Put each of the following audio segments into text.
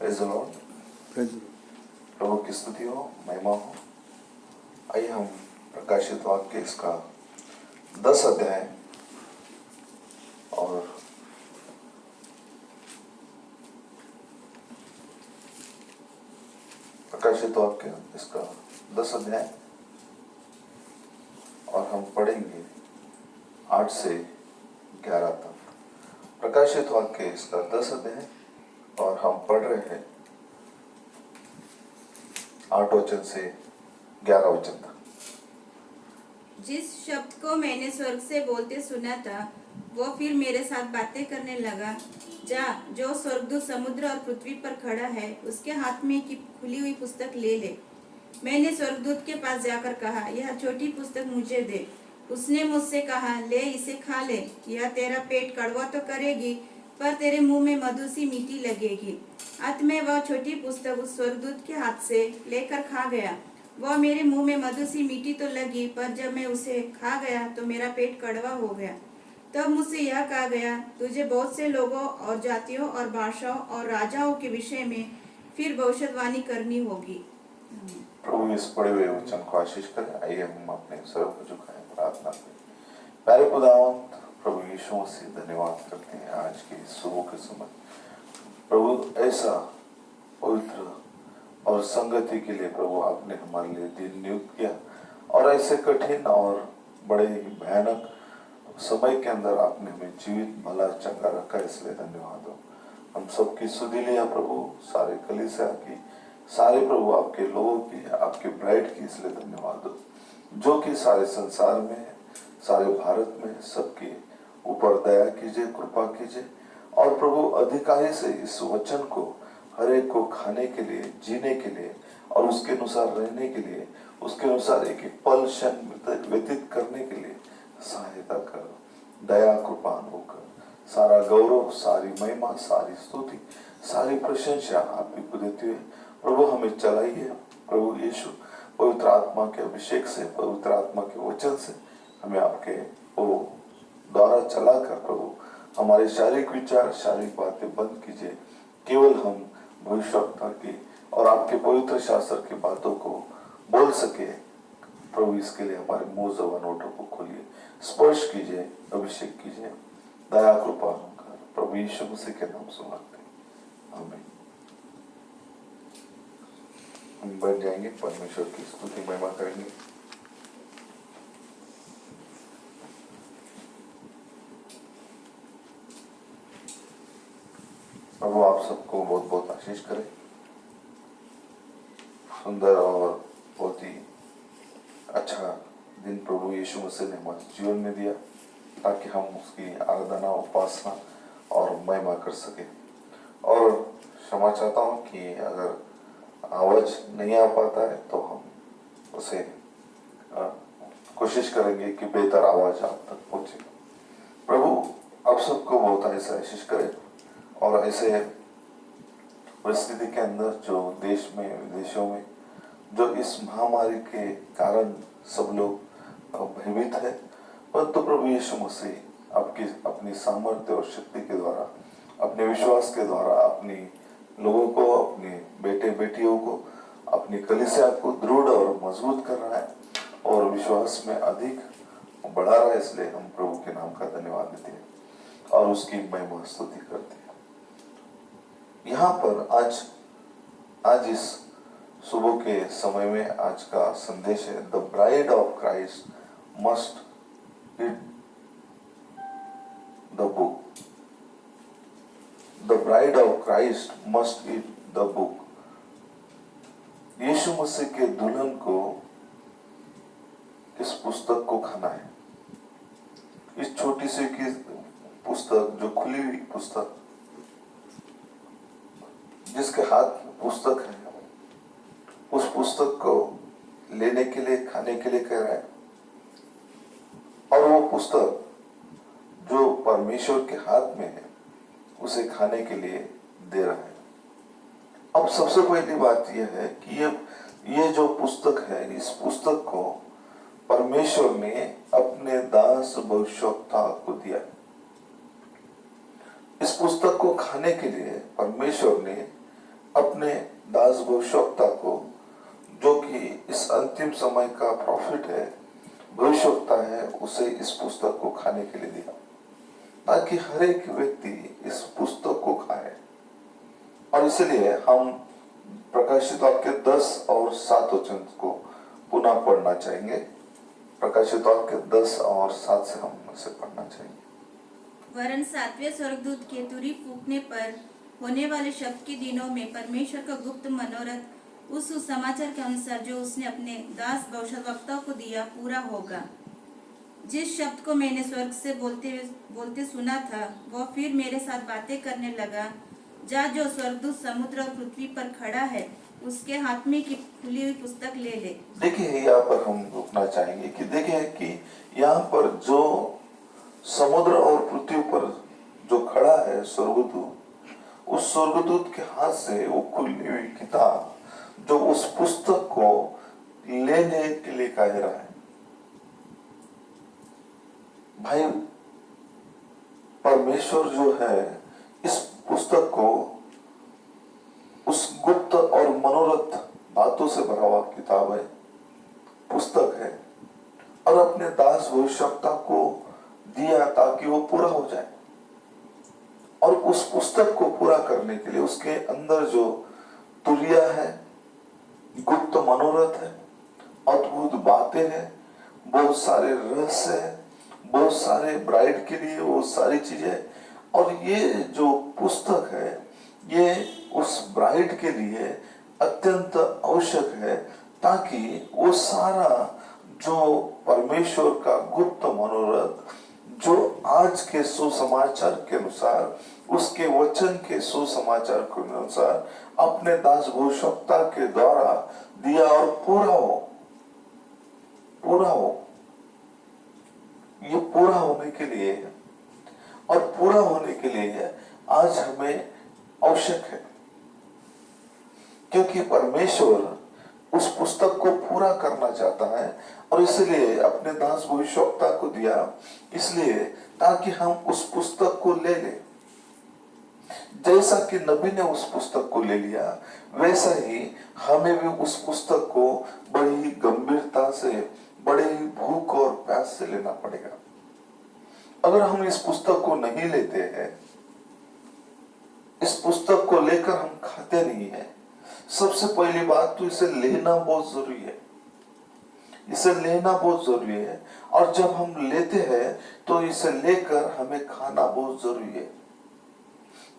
Praise the Lord. प्रभु की स्तुति हो, महिमा हो। आइए हम प्रकाशित वाक्य इसका 10 अध्याय और प्रकाशित वाक्य इसका 10 अध्याय और हम पढ़ेंगे 8 से 11 तक। प्रकाशित वाक्य इसका 10 अध्याय और हम पढ़ रहे हैं 8 वचन से 11 वचन तक। जिस शब्द को मैंने स्वर्ग से बोलते सुना था वो फिर मेरे साथ बातें करने लगा। जा, जो स्वर्गदूत समुद्र और पृथ्वी पर खड़ा है उसके हाथ में की खुली हुई पुस्तक ले ले। मैंने स्वर्गदूत के पास जाकर कहा, यह छोटी पुस्तक मुझे दे। उसने मुझसे कहा, ले इसे खा ले। यह तेरा पेट कड़वा तो करेगी पर तेरे मुंह में मधु सी मीठी लगेगी। अंत में वह छोटी पुस्तक उस स्वर्गदूत के हाथ से लेकर खा गया। वह मेरे मुंह में मधु सी मीठी तो लगी पर जब मैं उसे खा गया तो मेरा पेट कड़वा हो गया। तब मुझसे यह कहा गया, तुझे बहुत से लोगों और जातियों और भाषाओं और राजाओं के विषय में फिर भविष्यवाणी करनी होगी। प्रभु इस पढ़े हुए वचन को आशीष करें। आइए हम अपने सर को झुकाएं, प्रार्थना करें। प्यारे खुदावंत प्रभु यीशु मसीह, धन्यवाद करते हैं आज के सुबह के समय। प्रभु ऐसा पवित्र और संगति के लिए प्रभु आपने हमारे लिए दिन नियुक्त किया और ऐसे कठिन और बड़े ही भयानक समय के अंदर आपने हमें जीवित भला चंगा रखा, इसलिए धन्यवाद हो। हम सबकी सुधि लिया प्रभु, सारे कलीसिया की, सारे प्रभु आपके लोगों की, आपके ब्राइड की, इसलिए धन्यवाद हो जो कि सारे संसार में है, सारे भारत में, सबके ऊपर दया कीजिए, कृपा कीजिए और प्रभु अधिकारी से इस वचन को हर एक को खाने के लिए, जीने के लिए और उसके अनुसार रहने के लिए, उसके अनुसार एक एक पल क्षण व्यतीत करने के लिए सहायता करो। दया कृपान होकर सारा गौरव, सारी महिमा, सारी स्तुति, सारी प्रशंसा आप ही को देते हुए प्रभु हमें चलाइए। प्रभु यीशु पवित्र आत्मा के अभिषेक से, पवित्र आत्मा के वचन से हमें आपके वो द्वारा चलाकर प्रभु हमारे शारीरिक विचार, शारीरिक बातें बंद कीजिए। केवल हम भविष्यवक्ता की और आपके पवित्र शास्त्र की बातों को बोल सके। प्रभु इसके लिए हमारे मुंह ज़बान होठों को खोलिए, स्पर्श कीजिए, अभिषेक कीजिए, दया कृपा कर प्रभु यीशु मसीह के नाम से मांगते हैं, आमीन। हम बन जाएंगे, परमेश्वर की स्तुति महिमा करेंगे। प्रभु आप सबको बहुत बहुत आशीष करे। सुंदर और बहुत ही अच्छा दिन प्रभु यीशु मसीह ने हमारे जीवन में दिया ताकि हम उसकी आराधना, उपासना और महिमा कर सके। और क्षमा चाहता हूँ कि अगर आवाज नहीं आ पाता है तो हम उसे कोशिश करेंगे कि बेहतर आवाज आप तक पहुंचे। प्रभु आप सबको बहुत ऐसा आशीष करे और ऐसे परिस्थिति के अंदर जो देश में, विदेशों में जो इस महामारी के कारण सब लोग भयभीत है, परंतु प्रभु यीशु मसीह आपकी अपनी सामर्थ्य और शक्ति के द्वारा, अपने विश्वास के द्वारा अपनी लोगों को, अपने बेटे बेटियों को, अपनी कलीसिया को दृढ़ और मजबूत कर रहा है और विश्वास में अधिक बढ़ा रहा है। इसलिए हम प्रभु के नाम का धन्यवाद देते हैं और उसकी महिमा स्तुति करते हैं। यहाँ पर आज इस सुबह के समय में आज का संदेश है, the bride of Christ must read the book. The bride of Christ must eat the book. यीशु मसीह के दुल्हन को इस पुस्तक को खाना है। इस छोटी सी की पुस्तक, जो खुली हुई पुस्तक, जिसके हाथ में पुस्तक है, उस पुस्तक को लेने के लिए, खाने के लिए कह रहा है। और वो पुस्तक जो परमेश्वर के हाथ में है उसे खाने के लिए दे रहा है। अब सबसे पहली बात यह है कि ये जो पुस्तक है, इस पुस्तक को परमेश्वर ने अपने दास भविष्यवक्ता को दिया। इस पुस्तक को खाने के लिए परमेश्वर ने अपने दास भविष्यवक्ता को, जो कि इस अंतिम समय का प्रॉफिट है, भविष्यवक्ता है, उसे इस पुस्तक को खाने के लिए दिया, ताकि हर एक व्यक्ति इस पुस्तक को खाए। और इसलिए हम प्रकाशित वाक्य 10 और 7 वचन को पुनः पढ़ना चाहेंगे। प्रकाशित वाक्य 10 और 7 से हम इसे पढ़ना चाहेंगे। वरन 7वें स्वर्गदूत के तुरी फूंकने पर होने वाले शब्द के दिनों में परमेश्वर का गुप्त मनोरथ उस सुसमाचार के अनुसार जो उसने अपने दास भविष्यद्वक्ताओं को दिया पूरा होगा। जिस शब्द को मैंने स्वर्ग से बोलते सुना था, वह फिर मेरे साथ बातें करने लगा। जा, जो स्वर्गदूत समुद्र और पृथ्वी पर खड़ा है, उसके हाथ में की खुली हुई पुस्तक ले ले। देखिए, यहाँ पर हम रुकना चाहेंगे कि देखें कि यहाँ पर जो समुद्र और पृथ्वी पर जो खड़ा है स्वर्गदूत, उस स्वर्गदूत के हाथ से वो खुली हुई किताब, जो उस पुस्तक को लेने के लिए कह रहा है। भाई, परमेश्वर जो है इस पुस्तक को, उस गुप्त और मनोरथ बातों से भरा हुआ किताब है, पुस्तक है, और अपने दास भविष्यवक्ता को दिया ताकि वो पूरा हो जाए। और उस पुस्तक को पूरा करने के लिए उसके अंदर जो तुरिया है, गुप्त मनोरथ है, अद्भुत बातें हैं, बहुत सारे रहस्य है, बहुत सारे ब्राइड के लिए वो सारी चीजें, और ये जो पुस्तक है ये उस ब्राइड के लिए अत्यंत आवश्यक है, ताकि वो सारा जो परमेश्वर का गुप्त मनोरथ, जो आज के सुसमाचार के अनुसार, उसके वचन के सुसमाचार के अनुसार अपने दास भविष्यवक्ता के द्वारा दिया, और पूरा हो। ये पूरा होने के लिए, और पूरा होने के लिए आज हमें आवश्यक है, क्योंकि परमेश्वर उस पुस्तक को पूरा करना चाहता है, और इसलिए अपने दास भविष्यवक्ता को दिया, इसलिए ताकि हम उस पुस्तक को ले लें। जैसा कि नबी ने उस पुस्तक को ले लिया, वैसा ही हमें भी उस पुस्तक को बड़ी ही गंभीरता से, बड़े ही भूख और प्यास से लेना पड़ेगा। अगर हम इस पुस्तक को नहीं लेते हैं, इस पुस्तक को लेकर हम खाते नहीं है, सबसे पहली बात तो इसे लेना बहुत जरूरी है। इसे लेना बहुत जरूरी है, और जब हम लेते हैं तो इसे लेकर हमें खाना बहुत जरूरी है,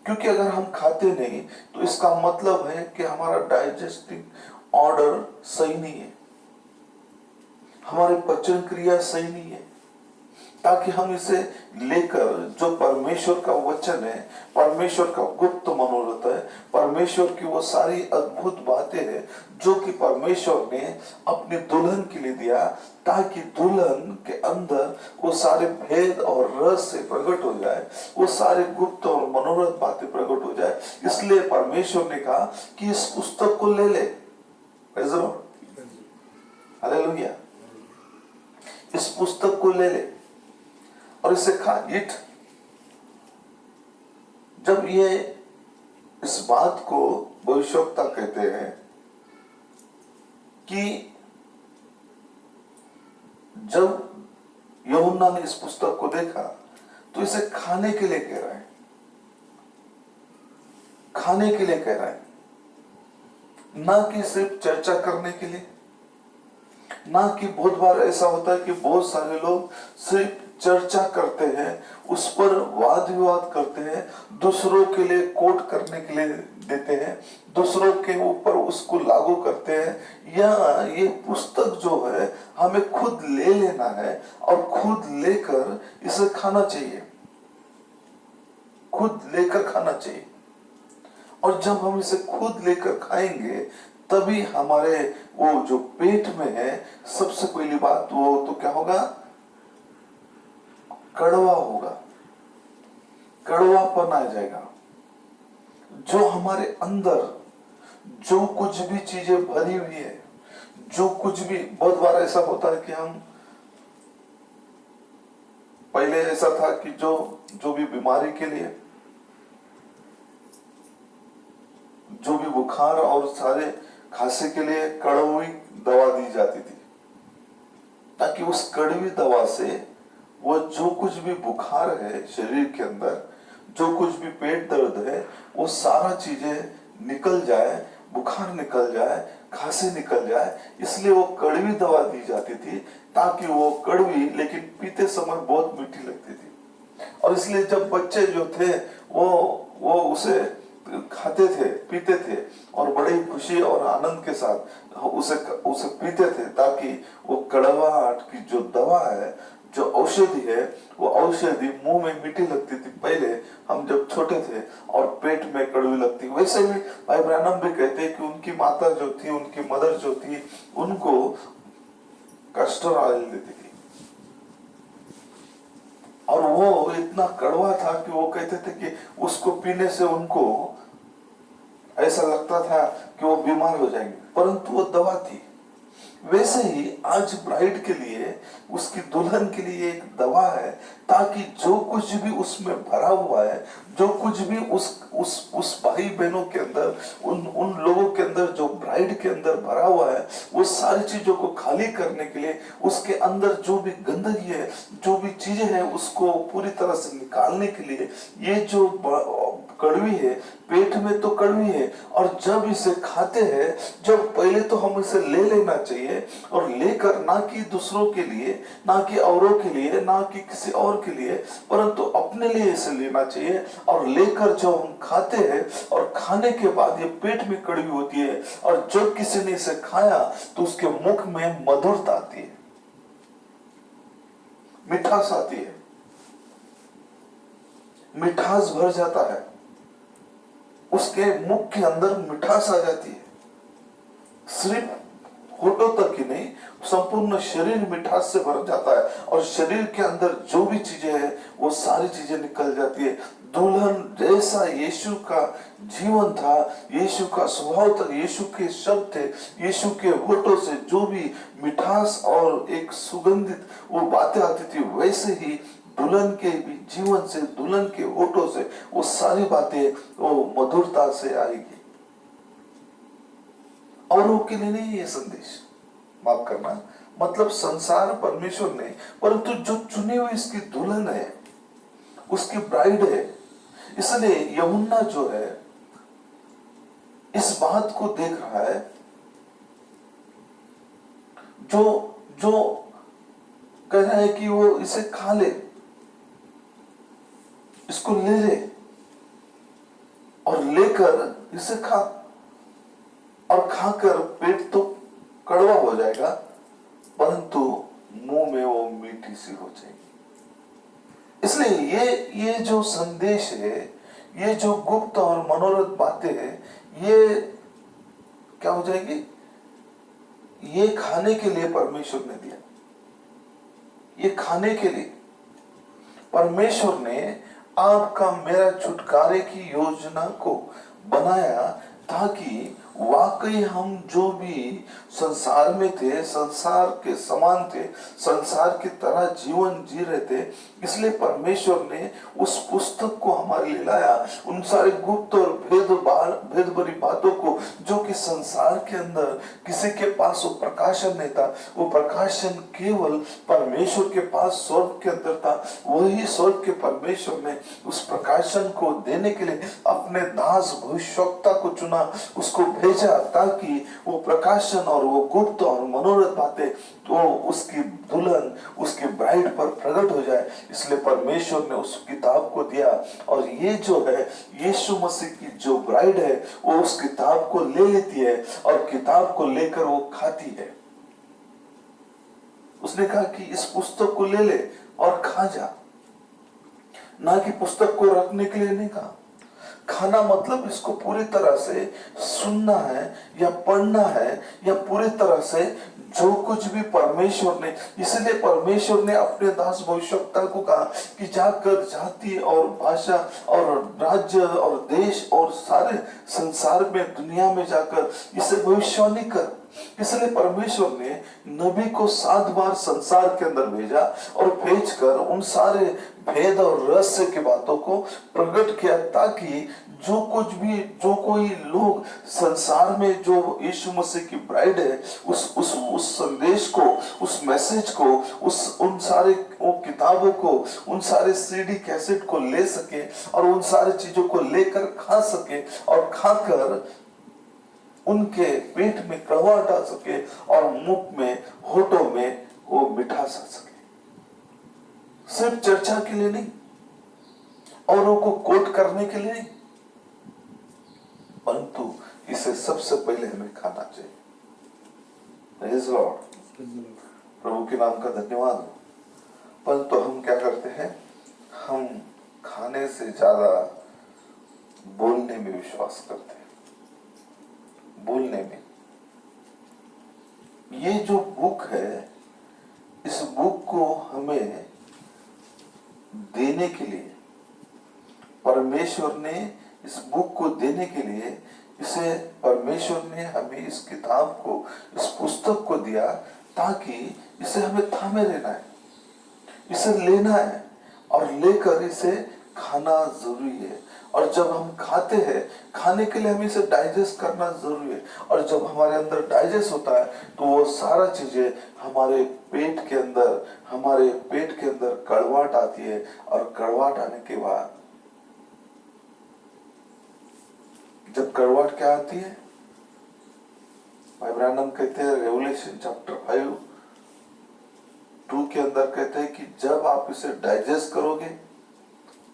क्योंकि अगर हम खाते नहीं तो इसका मतलब है कि हमारा डाइजेस्टिव ऑर्डर सही नहीं है, हमारी पाचन क्रिया सही नहीं है। ताकि हम इसे लेकर, जो परमेश्वर का वचन है, परमेश्वर का गुप्त मनोरथ है, परमेश्वर की वो सारी अद्भुत बातें हैं जो कि परमेश्वर ने अपनी दुल्हन के लिए दिया, ताकि दुल्हन के अंदर वो सारे भेद और रहस्य प्रकट हो जाए, वो सारे गुप्त और मनोरथ बातें प्रकट हो जाए। इसलिए परमेश्वर ने कहा कि इस पुस्तक को ले ले। हालेलुया। इस पुस्तक को ले ले और इसे खा। इट जब ये इस बात को भविष्यवक्ता कहते हैं कि जब यूहन्ना ने इस पुस्तक को देखा तो इसे खाने के लिए कह रहा है, खाने के लिए कह रहा है, ना कि सिर्फ चर्चा करने के लिए। ना कि बहुत बार ऐसा होता है कि बहुत सारे लोग सिर्फ चर्चा करते हैं, उस पर वाद विवाद करते हैं, दूसरों के लिए कोट करने के लिए देते हैं, दूसरों के ऊपर उसको लागू करते हैं। या ये पुस्तक जो है हमें खुद ले लेना है और खुद लेकर इसे खाना चाहिए, खुद लेकर खाना चाहिए। और जब हम इसे खुद लेकर खाएंगे तभी हमारे वो जो पेट में है, सबसे पहली बात वो तो क्या होगा, कड़वा होगा, कड़वापन आ जाएगा। जो हमारे अंदर जो कुछ भी चीजें भरी हुई है, जो कुछ भी, बहुत बार ऐसा होता है कि हम, पहले ऐसा था कि जो भी बीमारी के लिए जो भी बुखार और सारे खांसी के लिए कड़वी दवा दी जाती थी, ताकि उस कड़वी दवा से वो जो कुछ भी बुखार है शरीर के अंदर, जो कुछ भी पेट दर्द है, वो सारा चीजें निकल जाए, बुखार निकल जाए, खांसी निकल जाए। इसलिए वो कड़वी दवा दी जाती थी, ताकि वो कड़वी लेकिन पीते समय बहुत मीठी लगती थी। और इसलिए जब बच्चे जो थे वो उसे खाते थे, पीते थे और बड़ी खुशी और आनंद के साथ उसे पीते थे, ताकि वो कड़वाहट की जो दवा है, जो औषधि है, वो औषधि मुंह में मीठी लगती थी पहले हम जब छोटे थे और पेट में कड़वी लगती। वैसे भी भाई ब्रैनम भी कहते हैं कि उनकी माता जो थी, उनकी मदर जो थी, उनको कस्टर्ड ऑयल देती थी और वो इतना कड़वा था कि वो कहते थे कि उसको पीने से उनको ऐसा लगता था कि वो बीमार हो जाएंगे, परंतु वो दवा थी। वैसे ही आज ब्राइड के लिए, उसकी दुल्हन के लिए एक दवा है, ताकि जो कुछ भी उसमें भरा हुआ है, जो कुछ भी उस भाई बहनों के अंदर, उन लोगों के अंदर जो ब्राइड के अंदर भरा हुआ है, वो सारी चीजों को खाली करने के लिए, उसके अंदर जो भी गंदगी है, जो भी चीजें हैं, उसको पूरी तरह से निकालने के लिए ये जो कड़वी है, पेट में तो कड़वी है, और जब इसे खाते हैं, जब पहले तो हम इसे ले लेना चाहिए, और लेकर ना कि दूसरों के लिए, ना कि औरों के लिए, ना कि किसी और के लिए, परंतु अपने लिए इसे लेना चाहिए। और लेकर जब हम खाते हैं, और खाने के बाद ये पेट में कड़वी होती है, और जब किसी ने इसे खाया तो उसके मुख में मधुरता आती है, मिठास आती है, मिठास भर जाता है, उसके मुख के अंदर मिठास आ जाती है। सिर्फ होठों तक ही नहीं, संपूर्ण शरीर मिठास से भर जाता है, और शरीर के अंदर जो भी चीजें हैं, वो सारी चीजें निकल जाती है। दुल्हन जैसा यीशु का जीवन था, यीशु का स्वभाव था, यीशु के शब्द थे, यीशु के होठों से जो भी मिठास और एक सुगंधित वो बातें आती थी, वैसे ही दुल्हन के भी जीवन से, दुल्हन के होठों से वो सारी बातें वो मधुरता से आएगी। औरों के लिए नहीं ये संदेश, माफ करना, मतलब संसार परमेश्वर ने, परंतु जो चुनी हुई इसकी दुल्हन है, उसकी ब्राइड है। इसलिए यूहन्ना जो है इस बात को देख रहा है, जो कह रहा है कि वो इसे खा ले, इसको ले ले और लेकर इसे खा, और खाकर पेट तो कड़वा हो जाएगा, परंतु मुंह में वो मीठी सी हो जाएगी। इसलिए ये जो संदेश है, ये जो गुप्त और मनोरथ बातें हैं, ये क्या हो जाएगी? ये खाने के लिए परमेश्वर ने दिया, ये खाने के लिए परमेश्वर ने आपका मेरा छुटकारे की योजना को बनाया, ताकि वाकई हम जो भी संसार में थे, संसार के समान थे, संसार की तरह जीवन जी रहे थे। इसलिए परमेश्वर ने उस पुस्तक को हमारे लिए लाया, उन सारे गुप्त और भेद भरी बातों को, जो कि संसार के अंदर किसी के पास वो प्रकाशन नहीं था, वो प्रकाशन केवल परमेश्वर के पास स्वर्ग के अंदर था। वही स्वर्ग के परमेश्वर ने उस प्रकाशन को देने के लिए अपने दास भविष्यवक्ता को चुना, उसको भेजा, ताकि वो प्रकाशन और वो गुप्त और मनोरथ बातें तो उसकी दुल्हन, उसकी ब्राइड पर प्रकट हो जाए। इसलिए परमेश्वर ने उस किताब को दिया, और ये जो है यीशु मसीह की जो ब्राइड है, वो उस किताब को ले लेती है, और किताब को लेकर वो खाती है। उसने कहा कि इस पुस्तक को ले ले और खा जा, ना कि पुस्तक को रखने के लिए नहीं कहा। खाना मतलब इसको पूरी तरह से सुनना है या पढ़ना है, या पूरी तरह से जो कुछ भी परमेश्वर ने, इसलिए परमेश्वर ने अपने दास भविष्यवक्ता को कहा कि जाकर जाति और भाषा और राज्य और देश और सारे संसार में, दुनिया में जाकर इसे भविष्यवाणी कर। इसलिए परमेश्वर ने नबी को 7 बार संसार के अंदर भेजा, और भेजकर उन सारे भेद और रहस्य की बातों को प्रकट किया, ताकि जो कुछ भी, जो कोई लोग संसार में जो यीशु मसीह की ब्राइड है, उस संदेश को, उस मैसेज को, उन सारे वो किताबों को, उन सारे सीडी कैसेट को ले सके और उन सारी चीजों को लेकर खा सके और खाकर उनके पेट में कड़वाहट आ सके और मुख में, होठों में वो मिठास आ सके। सिर्फ चर्चा के लिए नहीं, औरों को कोट करने के लिए नहीं, परंतु इसे सबसे पहले हमें खाना चाहिए। प्रेज़ लॉर्ड, प्रभु के नाम का धन्यवाद हो। परंतु हम क्या करते हैं, हम खाने से ज्यादा बोलने में विश्वास करते हैं। बोलने में, ये जो बुक है, इस बुक को हमें देने के लिए, परमेश्वर ने इस बुक को देने के लिए, इसे परमेश्वर ने हमें इस किताब को, इस पुस्तक को दिया ताकि इसे हमें थामे रहना है, इसे लेना है और लेकर इसे खाना जरूरी है। और जब हम खाते हैं, खाने के लिए हमें इसे डाइजेस्ट करना जरूरी है। और जब हमारे अंदर डाइजेस्ट होता है तो वो सारा चीजें हमारे पेट के अंदर कड़वाहट आती है और कड़वाहट आने के बाद, जब कड़वाहट क्या आती है, भाई ब्रानम कहते हैं रेवलेशन चैप्टर 5:2 के अंदर कहते हैं कि जब आप इसे डाइजेस्ट करोगे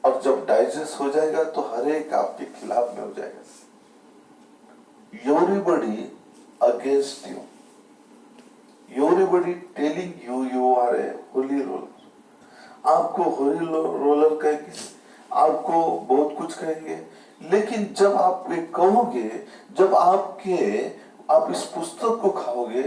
और जब डाइजेस्ट हो जाएगा तो हर एक आपके खिलाफ में हो जाएगा। Everybody against you, everybody telling you are a holy roller। आपको होली रोलर कहेंगे, आपको बहुत कुछ कहेंगे, लेकिन जब आप ये कहोगे, जब आप इस पुस्तक को खाओगे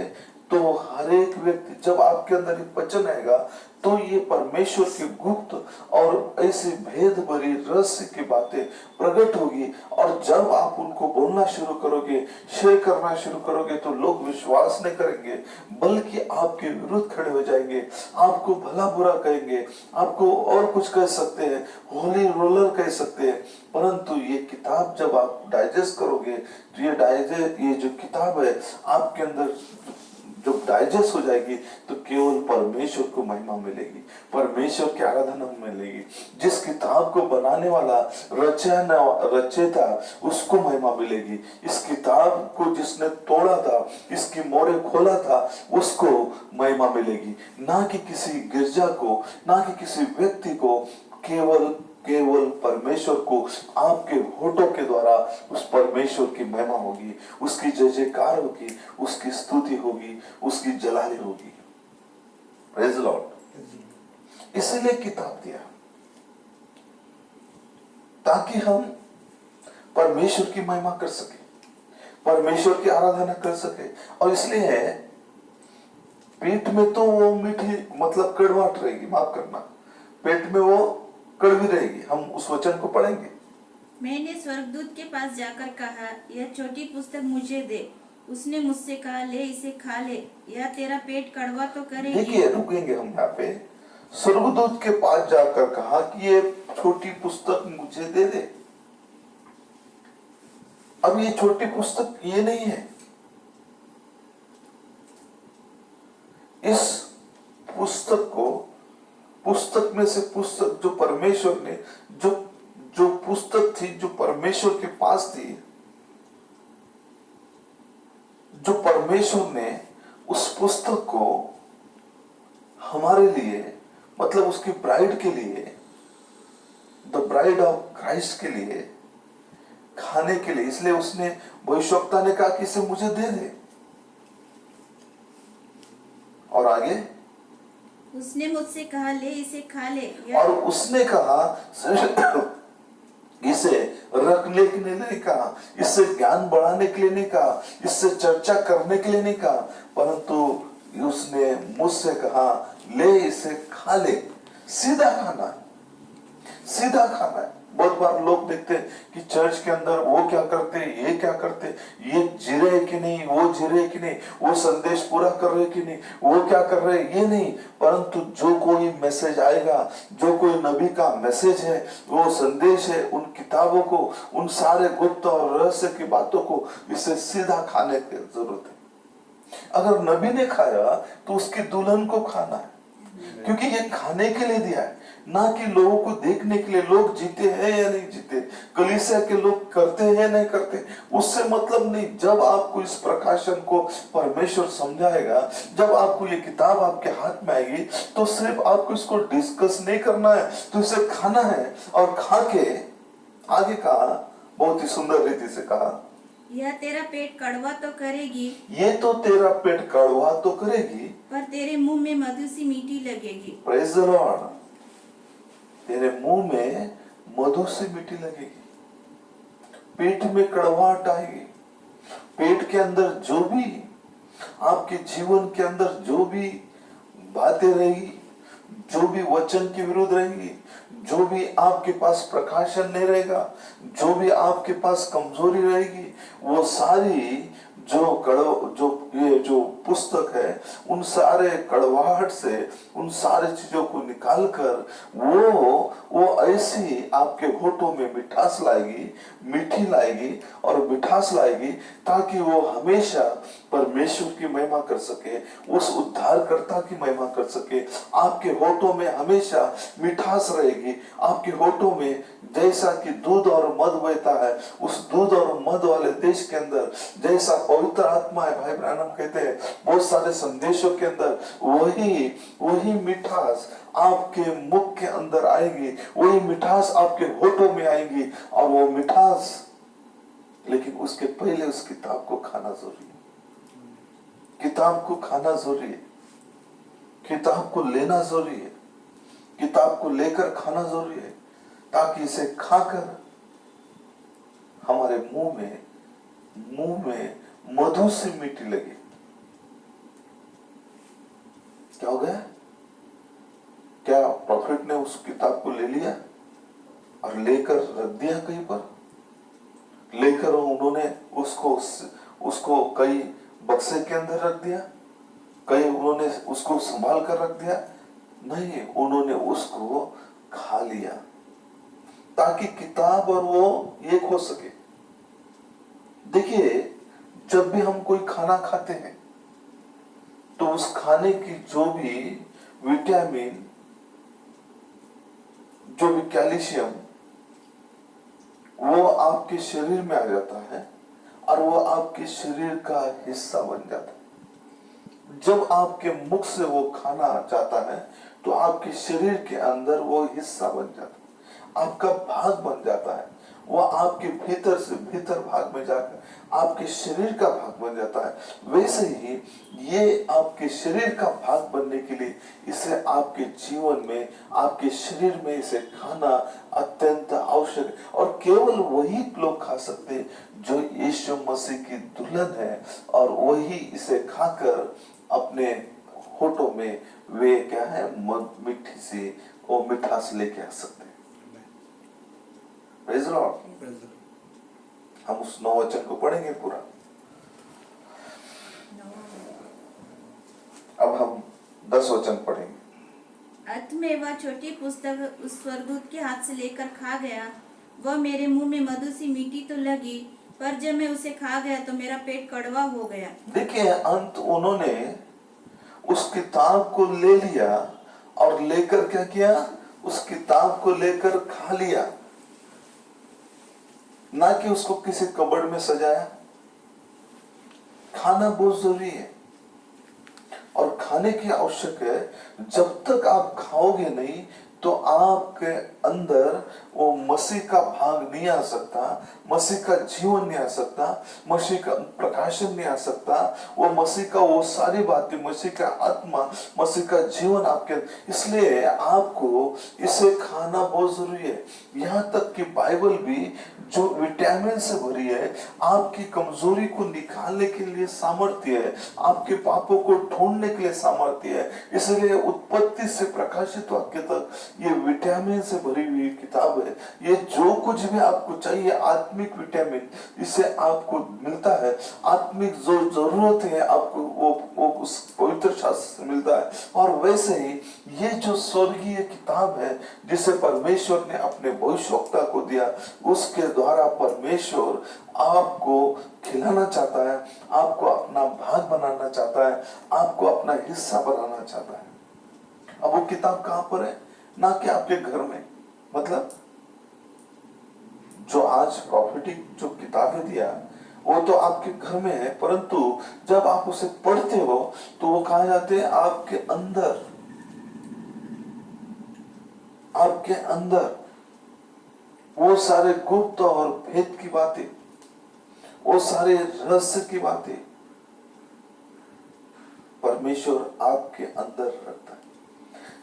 तो हर एक व्यक्ति, जब आपके अंदर ये वचन आएगा तो ये परमेश्वर की गुप्त और ऐसी भेद भरी रहस्य की बातें प्रकट होगी। और जब आप उनको बोलना शुरू करोगे, शेयर करना शुरू करोगे, तो लोग विश्वास नहीं करेंगे, बल्कि आपके विरुद्ध खड़े हो जाएंगे, आपको भला बुरा कहेंगे, आपको और कुछ कह सकते हैं, होली रोलर कह सकते हैं। परंतु ये किताब जब आप डाइजेस्ट करोगे तो ये जो किताब है आपके अंदर जब डाइजेस्ट हो जाएगी तो केवल परमेश्वर को महिमा मिलेगी, परमेश्वर की आराधना मिलेगी। जिस किताब को बनाने वाला रचयिता उसको महिमा मिलेगी। इस किताब को जिसने तोड़ा था, इसकी मोहरें खोला था, उसको महिमा मिलेगी, ना कि किसी गिरजा को, ना कि किसी व्यक्ति को। केवल परमेश्वर को आपके होठों के द्वारा उस परमेश्वर की महिमा होगी, उसकी जय जयकार होगी, उसकी स्तुति होगी, उसकी जलाली होगी। Praise Lord. इसलिए किताब दिया ताकि हम परमेश्वर की महिमा कर सके, परमेश्वर की आराधना कर सके। और इसलिए है पेट में तो वो मीठी मतलब कड़वाहट रहेगी, माफ करना, पेट में वो कड़वी रहेगी। हम उस वचन को पढ़ेंगे। मैंने स्वर्गदूत के पास जाकर कहा, यह छोटी पुस्तक मुझे दे। उसने मुझसे कहा, ले इसे खा ले, यह तेरा पेट कड़वा तो करेगी। देखिए, रुकेंगे हम यहाँ पे। स्वर्गदूत के पास जाकर कहा कि ये छोटी पुस्तक मुझे दे दे। अब ये छोटी पुस्तक ये नहीं है, इस पुस्तक में से पुस्तक जो परमेश्वर ने, जो पुस्तक थी, जो परमेश्वर के पास थी, जो परमेश्वर ने उस पुस्तक को हमारे लिए, मतलब उसकी ब्राइड के लिए, द ब्राइड ऑफ क्राइस्ट के लिए खाने के लिए, इसलिए उसने भविष्यवक्ता ने कहा कि इसे मुझे दे दे। और आगे उसने मुझसे कहा, ले इसे खा ले। और उसने कहा, इसे रखने के लिए नहीं कहा, इससे ज्ञान बढ़ाने के लिए नहीं कहा, इससे चर्चा करने के लिए नहीं कहा, परंतु उसने मुझसे कहा, ले इसे खा ले। सीधा खाना है, सीधा खाना है, बहुत बार लोग देखते हैं कि चर्च के अंदर वो क्या करते, ये क्या करते, ये जी रहे कि नहीं, वो जी रहे कि नहीं, वो संदेश पूरा कर रहे कि नहीं, वो क्या कर रहे, ये नहीं। परंतु जो कोई मैसेज आएगा, जो कोई नबी का मैसेज है, वो संदेश है, उन किताबों को, उन सारे गुप्त और रहस्य की बातों को इसे सीधा खाने की जरूरत है। अगर नबी ने खाया तो उसकी दुल्हन को खाना है, क्योंकि ये खाने के लिए दिया है, ना कि लोगों को देखने के लिए लोग जीते हैं या नहीं जीते, कलीसिया के लोग करते हैं नहीं करते, उससे मतलब नहीं। जब आपको इस प्रकाशन को परमेश्वर समझाएगा, जब आपको ये किताब आपके हाथ में आएगी, तो सिर्फ आपको इसको डिस्कस नहीं करना है, तो इसे खाना है। और खा के आगे कहा, बहुत ही सुंदर रीति से कहा, यह तेरा पेट कड़वा तो करेगी, ये तो तेरा पेट कड़वा तो करेगी, पर तेरे मुंह में मधु सी मीठी लगेगी। Praise the Lord. तेरे मुंह में मधु से मीठी लगेगी, पेट में कड़वाहट आएगी। पेट के अंदर जो भी आपके जीवन के अंदर जो भी बातें रहेगी, जो भी वचन के विरुद्ध रहेगी, जो भी आपके पास प्रकाशन नहीं रहेगा, जो भी आपके पास कमजोरी रहेगी, वो सारी जो पुस्तक है, उन सारे कड़वाहट से, उन सारे चीजों को निकालकर वो ऐसी आपके होठों में मिठास लाएगी, मीठी लाएगी और मिठास लाएगी, ताकि वो हमेशा परमेश्वर की महिमा कर सके, उस उद्धारकर्ता की महिमा कर सके। आपके होठों में हमेशा मिठास रहेगी। आपके होठों में जैसा कि दूध और मध बहता है, उस दूध और मध वाले देश के अंदर जैसा पवित्र आत्मा है, भाई ब्रानम कहते हैं बहुत सारे संदेशों के अंदर, वही मिठास आपके मुख के अंदर आएगी, वही मिठास आपके होठों में आएगी। और वो मिठास, लेकिन उसके पहले उस किताब को खाना जरूरी है। किताब को खाना जरूरी है, किताब को लेना जरूरी है, किताब को लेकर खाना जरूरी है, ताकि इसे खाकर हमारे मुंह में मधु से मीठी लगे। क्या हो गया? क्या प्रॉफिट ने उस किताब को ले लिया और लेकर रख दिया कहीं पर? लेकर उन्होंने उसको कई बक्से के अंदर रख दिया, कहीं उन्होंने उसको संभाल कर रख दिया? नहीं, उन्होंने उसको खा लिया, ताकि किताब और वो एक हो सके। देखिए, जब भी हम कोई खाना खाते हैं, तो उस खाने की जो भी विटामिन, जो भी कैल्शियम, वो आपके शरीर में आ जाता है और वो आपके शरीर का हिस्सा बन जाता है। जब आपके मुख से वो खाना जाता है, तो आपके शरीर के अंदर वो हिस्सा बन जाता है, आपका भाग बन जाता है। वो आपके भीतर से भीतर भाग में जाकर आपके शरीर का भाग बन जाता है। वैसे ही ये आपके शरीर का भाग बनने के लिए इसे आपके जीवन में, आपके शरीर में इसे खाना अत्यंत आवश्यक है। और केवल वही लोग खा सकते हैं जो यीशु मसीह की दुल्हन है, और वही इसे खाकर अपने होठों में वे क्या है, मिठी सी और मिठास लेके आ सकते हैं। Praise the Lord. हम उस 9 वचन को पढ़ेंगे पूरा। अब हम 10 वचन पढ़ेंगे। अंत में वह छोटी पुस्तक उस स्वर्गदूत के हाथ से लेकर खा गया। वह मेरे मुंह में मधु सी मीठी तो लगी, पर जब मैं उसे खा गया तो मेरा पेट कड़वा हो गया। देखिए, अंत उन्होंने उस किताब को ले लिया और लेकर क्या किया, उस किताब को लेकर खा लिया, ना कि उसको किसी कबर्ड में सजाया। खाना बहुत जरूरी है और खाने की आवश्यक है। जब तक आप खाओगे नहीं, तो आपके अंदर वो मसीह का भाग नहीं आ सकता, मसीह का जीवन नहीं आ सकता, मसीह का प्रकाशन नहीं आ सकता, वो मसीह का वो सारी बातें, मसीह का आत्मा, मसीह का जीवन आपके। इसलिए आपको इसे खाना बहुत जरूरी है। यहाँ तक कि बाइबल भी जो विटामिन से भरी है, आपकी कमजोरी को निकालने के लिए सामर्थ्य है, आपके पापों को ढूंढने के लिए सामर्थ्य है। इसलिए उत्पत्ति से प्रकाशित वाक्य तक ये विटामिन से भरी हुई किताब है। ये जो कुछ भी आपको चाहिए आत्मिक विटामिन इससे आपको मिलता है। आत्मिक जो जरूरत है आपको वो उस पवित्र शास्त्र से मिलता है। और वैसे ही ये जो स्वर्गीय किताब है जिसे परमेश्वर ने अपने भविष्यवक्ता को दिया, उसके द्वारा परमेश्वर आपको खिलाना चाहता है, आपको अपना भाग बनाना चाहता है, आपको अपना हिस्सा बनाना चाहता है। अब वो किताब कहां पर है? ना कि आपके घर में। मतलब जो आज प्रॉफिटिक जो किताबें दिया वो तो आपके घर में है, परंतु जब आप उसे पढ़ते हो तो वो कहा जाते हैं आपके अंदर, आपके अंदर वो सारे गुप्त और भेद की बातें, वो सारे रहस्य की बातें परमेश्वर आपके अंदर रखता है।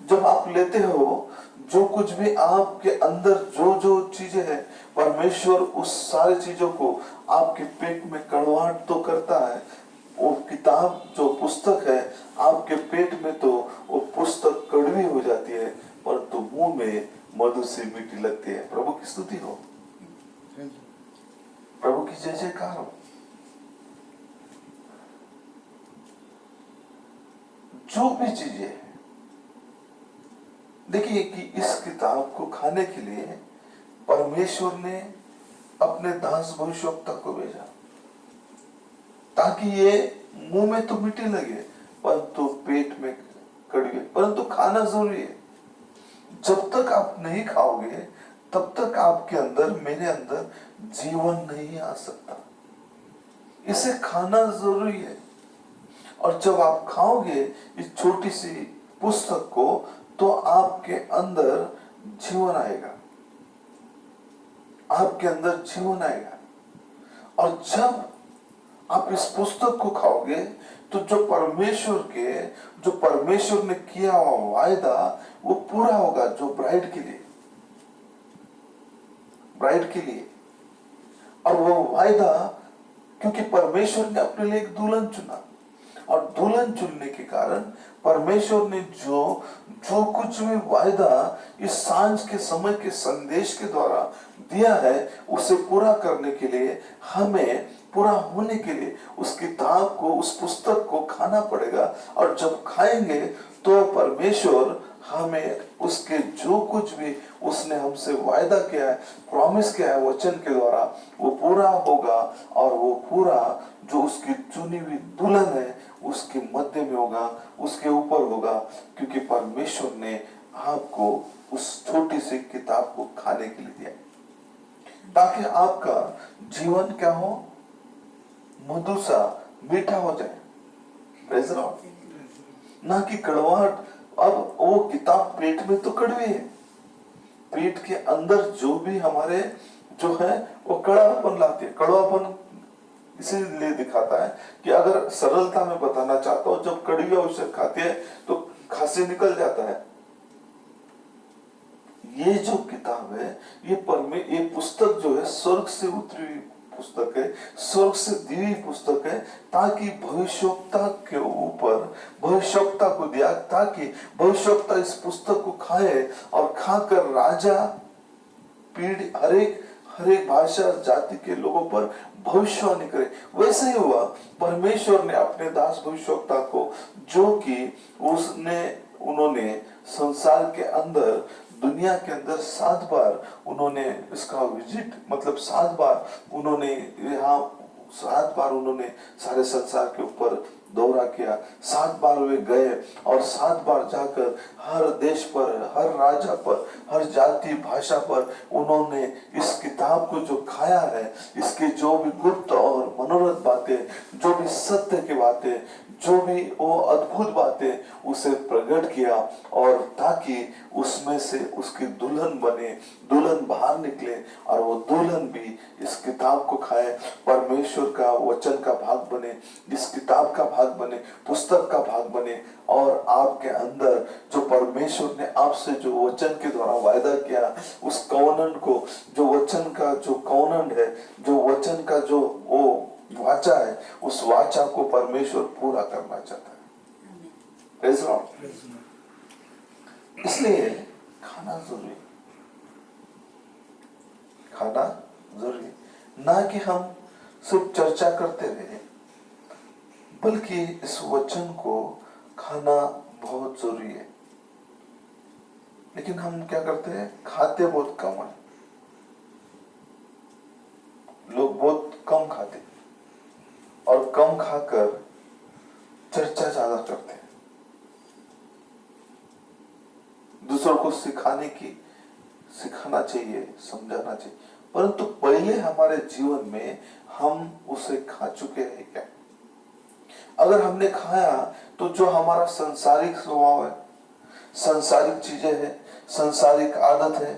जब आप लेते हो जो कुछ भी आपके अंदर जो जो चीजें हैं, परमेश्वर उस सारी चीजों को आपके पेट में कड़वाहट तो करता है। वो किताब जो पुस्तक है आपके पेट में तो वो पुस्तक कड़वी हो जाती है, परंतु मुंह में मधु से मीठी लगती है। प्रभु की स्तुति हो, प्रभु की जय जयकार हो। जो भी चीजें हैं, देखिए कि इस किताब को खाने के लिए परमेश्वर ने अपने दास भविष्यवक्ता को भेजा ताकि ये मुंह में तो मीठी लगे परंतु पेट में कड़वी। परंतु खाना जरूरी है। जब तक आप नहीं खाओगे तब तक आपके अंदर, मेरे अंदर जीवन नहीं आ सकता। इसे खाना जरूरी है। और जब आप खाओगे इस छोटी सी पुस्तक को तो आपके अंदर जीवन आएगा, आपके अंदर जीवन आएगा। और जब आप इस पुस्तक को खाओगे तो जो परमेश्वर ने किया हुआ वायदा वो पूरा होगा। जो ब्राइड के लिए और वो वायदा, क्योंकि परमेश्वर ने अपने लिए एक दुल्हन चुना और दुल्हन चुनने के कारण परमेश्वर ने जो कुछ भी वायदा इस सांझ के समय के संदेश के द्वारा दिया है उसे पूरा करने के लिए, हमें पूरा होने के लिए उस किताब को, उस पुस्तक को खाना पड़ेगा। और जब खाएंगे तो परमेश्वर हमें उसके जो कुछ भी उसने हमसे वायदा किया है, प्रॉमिस किया है वचन के द्वारा, वो पूरा होगा। और वो पूरा जो उसकी चुनी हुई दुल्हन है उसके मध्य में होगा, उसके ऊपर होगा, क्योंकि परमेश्वर ने आपको उस छोटी सी किताब को खाने के लिए दिया ताकि आपका जीवन क्या हो, मधु सा मीठा हो जाए। Praise the Lord. ना कि कड़वाहट। अब वो किताब पेट में तो कड़वी है, पेट के अंदर जो भी हमारे जो है वो कड़वापन लाती है। कड़वापन इसीलिए दिखाता है कि अगर सरलता में बताना चाहता हूं, जब कड़वी औषध खाते हैं तो खांसी निकल जाता है। ये जो किताब है ये पुस्तक जो है स्वर्ग से उतरी हुई पुस्तक है, स्वर्ग से दी हुई पुस्तक है, ताकि भविष्यवक्ता के ऊपर भविष्यवक्ता को दिया ताकि भविष्यवक्ता इस पुस्तक को खाए और खाकर राजा पीढ़ी हर एक भाषा जाति के लोगों पर भविष्यवाणी करे। वैसे ही हुआ, परमेश्वर ने अपने दास भविष्यवक्ता को, जो कि उन्होंने संसार के अंदर, दुनिया के अंदर 7 बार उन्होंने इसका विजिट, मतलब 7 बार उन्होंने यहाँ 7 बार उन्होंने सारे संसार के ऊपर दौरा किया। 7 बार वे गए और 7 बार जाकर हर देश पर, हर राजा पर, हर जाति भाषा पर उन्होंने इस किताब को जो खाया है, इसके जो भी गुप्त और मनोरथ बातें, जो भी सत्य की बातें, जो भी वो अद्भुत बातें उसे प्रकट किया, और ताकि उसमें से उसकी दुल्हन बने, दुल्हन बाहर निकले और वो दुल्हन भी इस किताब को खाए, परमेश्वर का वचन का भाग बने, इस किताब का भाग बने, पुस्तक का भाग बने। और आपके अंदर जो परमेश्वर ने आपसे जो वचन के द्वारा वायदा किया, उस कवनन को, जो वचन का जो कवनन है, जो वचन का जो वो वाचा है, उस वाचा को परमेश्वर पूरा करना चाहता है। Praise the Lord. इसलिए खाना जरूरी है, खाना जरूरी है। ना कि हम सिर्फ चर्चा करते रहे, बल्कि इस वचन को खाना बहुत जरूरी है। लेकिन हम क्या करते हैं, खाते बहुत कम है। लोग बहुत कम खाते और कम खाकर चर्चा ज्यादा करते हैं, दूसरों को सिखाना चाहिए, समझाना चाहिए, परंतु पहले हमारे जीवन में हम उसे खा चुके हैं क्या? अगर हमने खाया तो जो हमारा सांसारिक स्वभाव है, सांसारिक चीजें हैं, सांसारिक आदत है,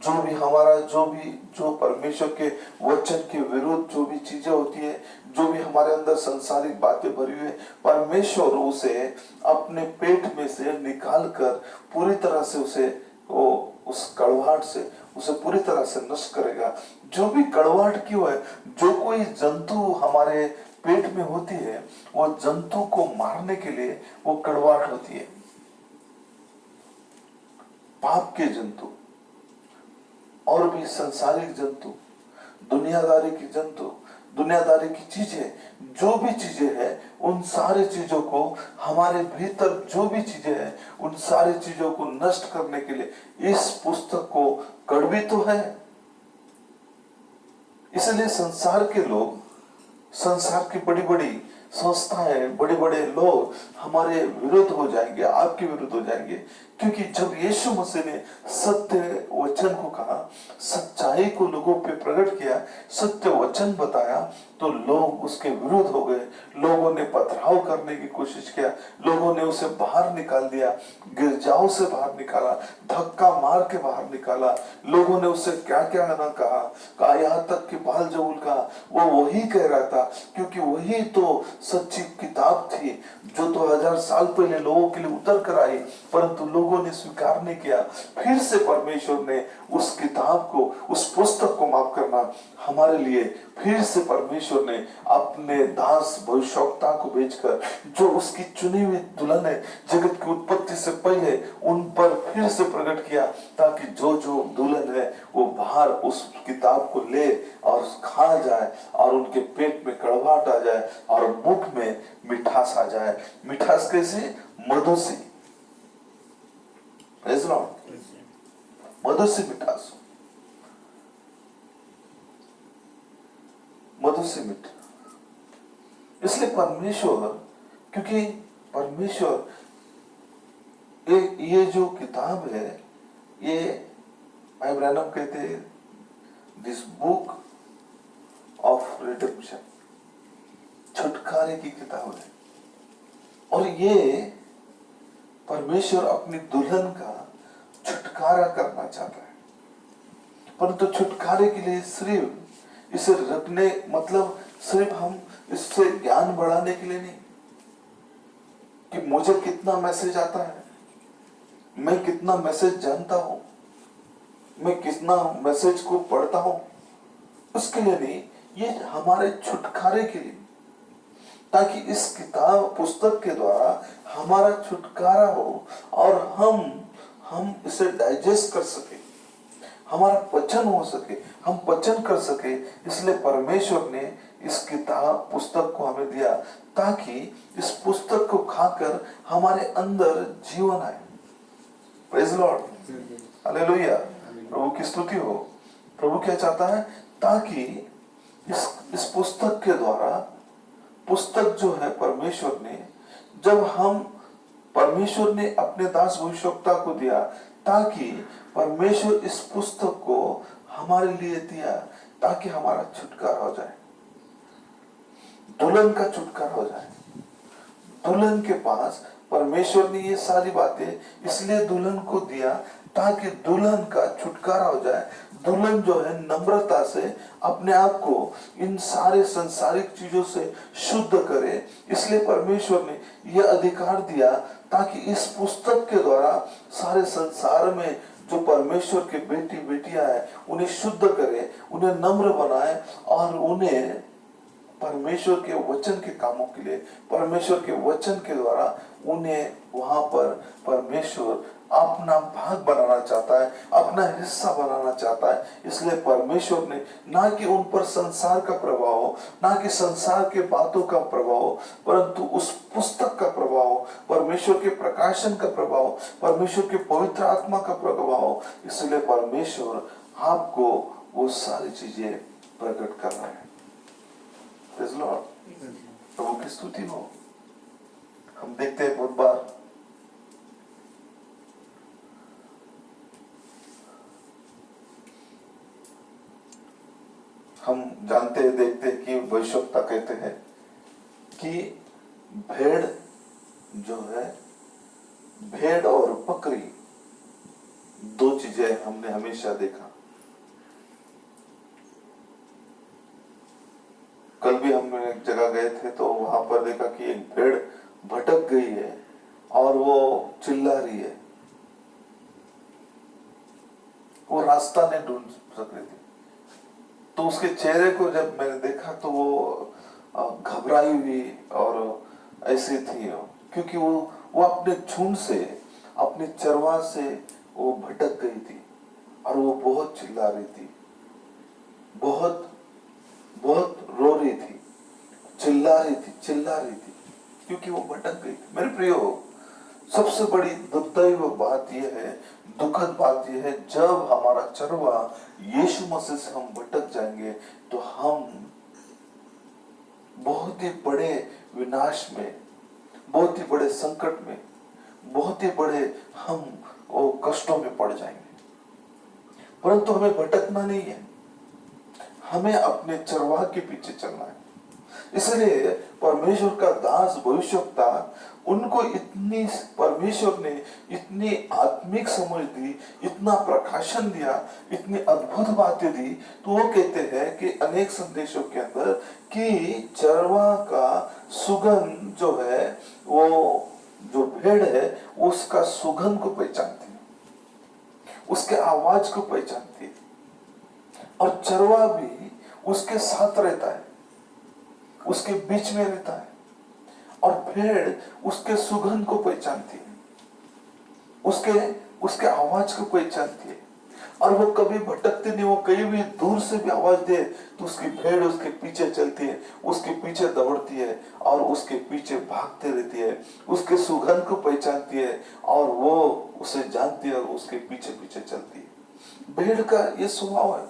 जो परमेश्वर के वचन के विरुद्ध जो भी चीजें होती है, जो भी हमारे अंदर सांसारिक बातें भरी हुई है, परमेश्वर उसे अपने पेट में से निकाल कर पूरी तरह से उस कड़वाहट से उसे पूरी तरह से नष्ट करेगा। जो भी कड़वाहट क्यों है, जो कोई जंतु हमारे पेट में होती है, वो जंतु को मारने के लिए वो कड़वाहट होती है। पाप के जंतु और भी सांसारिक जंतु, दुनियादारी की चीजें, जो भी चीजें हैं, उन सारी चीजों को, हमारे भीतर जो भी चीजें हैं, उन सारी चीजों को नष्ट करने के लिए इस पुस्तक को कड़वी तो है। इसलिए संसार के लोग, संसार की बड़ी बड़ी संस्थाएं, बड़े बड़े लोग हमारे विरुद्ध हो जाएंगे, आपके विरुद्ध हो जाएंगे, क्योंकि जब यीशु मसीह ने सत्य वचन को कहा, सच्चाई को लोगों पे प्रकट किया, सत्य वचन बताया, तो लोग उसके विरुद्ध हो गए। लोगों ने पथराव करने की कोशिश किया, लोगों ने उसे बाहर निकाल दिया, गिरजाओं से बाहर निकाला, धक्का मार के बाहर निकाला। लोगों ने उसे क्या क्या ना कहा, यहाँ तक कि बालजबूल का वो वही कह रहा था, क्योंकि वही तो सच्ची किताब थी जो 2000 साल पहले लोगों के लिए उतर कर आई, परंतु लोगों ने स्वीकार नहीं किया। फिर से परमेश्वर ने उस किताब को, उस पुस्तक को माफ करना हमारे लिए, फिर से परमेश्वर ने अपने दास भविष्यवक्ता को भेजकर, जो उसकी चुनी हुई दुल्हन है, जगत की उत्पत्ति से पहले उन पर फिर से प्रकट किया, ताकि जो जो दुल्हन है वो बाहर उस किताब को ले और खा जाए और उनके पेट में कड़वाहट आ जाए और मुख में मिठास आ जाए। मिठास कैसे? मधु से, मधु से मिठास, मधु से मीठा। इसलिए परमेश्वर, क्योंकि परमेश्वर ये जो किताब है, ये भाई ब्रैनम कहते हैं दिस बुक ऑफ रिडेम्पशन, छुटकारे की किताब है। और ये परमेश्वर अपनी दुल्हन का छुटकारा करना चाहता है, परंतु छुटकारे के लिए सिर्फ इसे रखने, मतलब सिर्फ हम इससे ज्ञान बढ़ाने के लिए नहीं, कि मुझे कितना मैसेज आता है, मैं कितना मैसेज जानता हूं, मैं कितना मैसेज को पढ़ता हूं, उसके लिए नहीं, ये हमारे छुटकारे के लिए, ताकि इस किताब पुस्तक के द्वारा हमारा छुटकारा हो और हम इसे डाइजेस्ट कर सके, हमारा पचन हो सके, हम पचन कर सके। इसलिए परमेश्वर ने इस किताब पुस्तक को हमें दिया, ताकि इस पुस्तक को खाकर हमारे अंदर जीवन आए। प्रेज़ लॉर्ड, हालेलुया, प्रभु की स्तुति हो। प्रभु क्या चाहता है? ताकि इस पुस्तक के द्वारा, पुस्तक जो है परमेश्वर ने, जब परमेश्वर ने अपने दास भविष्यवक्ता को दिया, ताकि परमेश्वर इस पुस्तक को हमारे लिए दिया, ताकि हमारा छुटकारा हो जाए, दुल्हन का छुटकारा हो जाए। दुल्हन के पास परमेश्वर ने ये सारी बातें इसलिए दुल्हन को दिया, ताकि दुल्हन का छुटकारा हो जाए। दुल्हन जो है नम्रता से अपने आप को इन सारे संसारिक चीजों से शुद्ध करे। इसलिए परमेश्वर ने यह अधिकार दिया, ताकि इस पुस्तक के द्वारा सारे संसार में जो परमेश्वर के बेटी बेटियां हैं, उन्हें शुद्ध करे, उन्हें नम्र बनाए और उन्हें परमेश्वर के वचन के कामों के लिए, परमेश्वर के वचन के द्वारा उन्हें वहां पर परमेश्वर अपना भाग बनाना चाहता है, अपना हिस्सा बनाना चाहता है। इसलिए परमेश्वर ने ना कि उन पर संसार का प्रभाव, ना कि संसार के बातों का प्रभाव, परंतु उस पुस्तक का प्रभाव, परमेश्वर के प्रकाशन का प्रभाव, परमेश्वर के पवित्र आत्मा का प्रभाव, इसलिए परमेश्वर आपको वो सारी चीजें प्रकट कर रहा है। Praise the Lord। प्रभु की स्तुति हो। हम देखते हैं बहुत बार हम जानते हैं, देखते हैं कि भविष्यवक्ता कहते हैं कि भेड़ जो है, भेड़ और बकरी दो चीजें हमने हमेशा देखा। कल भी हम एक जगह गए थे तो वहां पर देखा कि एक भेड़ भटक गई है और वो चिल्ला रही है, वो रास्ता नहीं ढूंढ सक रही थी। तो उसके चेहरे को जब मैंने देखा तो वो घबराई हुई और ऐसी थी, क्योंकि वो अपने झुंड से, अपने चरवाह से वो भटक गई थी और वो बहुत चिल्ला रही थी, बहुत बहुत रो रही थी, चिल्ला रही थी क्योंकि वो भटक गई थी। मेरे प्रियो, सबसे बड़ी दुर्दैव बात यह है, दुखद बात यह है, जब हमारा चरवाह यीशु मसीह से हम भटक जाएंगे तो हम बहुत ही बड़े विनाश में, बहुत ही बड़े संकट में, बहुत ही बड़े हम कष्टों में पड़ जाएंगे। परंतु हमें भटकना नहीं है, हमें अपने चरवाह के पीछे चलना है। इसलिए परमेश्वर का दास भविष्यवक्ता, उनको इतनी, परमेश्वर ने इतनी आत्मिक समझ दी, इतना प्रकाशन दिया, इतनी अद्भुत बातें दी, तो वो कहते हैं कि अनेक संदेशों के अंदर कि चरवाह का सुगंध जो है, वो जो भेड़ है उसका सुगंध को पहचानती है, उसके आवाज को पहचानती है, और चरवाह भी उसके साथ रहता है, उसके बीच में रहता है, और भेड़ उसके सुगंध को पहचानती है, उसके आवाज को पहचानती है, और वो कभी भटकती नहीं। वो कहीं भी दूर से भी आवाज दे तो उसकी भेड़ उसके पीछे चलती है, उसके पीछे दौड़ती है और उसके पीछे भागते रहती है, उसके सुगंध को पहचानती है और वो उसे जानती है और उसके पीछे पीछे चलती है। भेड़ का ये स्वभाव है।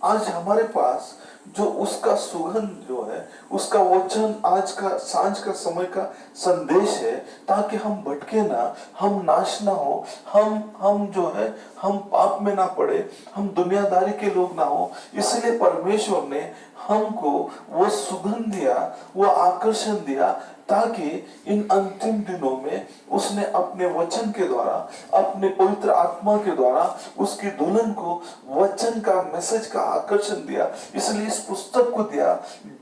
आज हमारे पास जो उसका सुगंध जो है, उसका वचन, आज का सांझ का समय का संदेश है, ताकि हम भटके ना, हम नाश ना हो, हम जो है, हम पाप में ना पड़े, हम दुनियादारी के लोग ना हो। इसलिए परमेश्वर ने हमको वो सुगंध दिया, वो आकर्षण दिया, ताकि इन अंतिम दिनों में उसने अपने वचन के द्वारा, अपने पवित्र आत्मा के द्वारा उसकी दुल्हन को वचन का, मैसेज का आकर्षण दिया। इसलिए इस पुस्तक को दिया।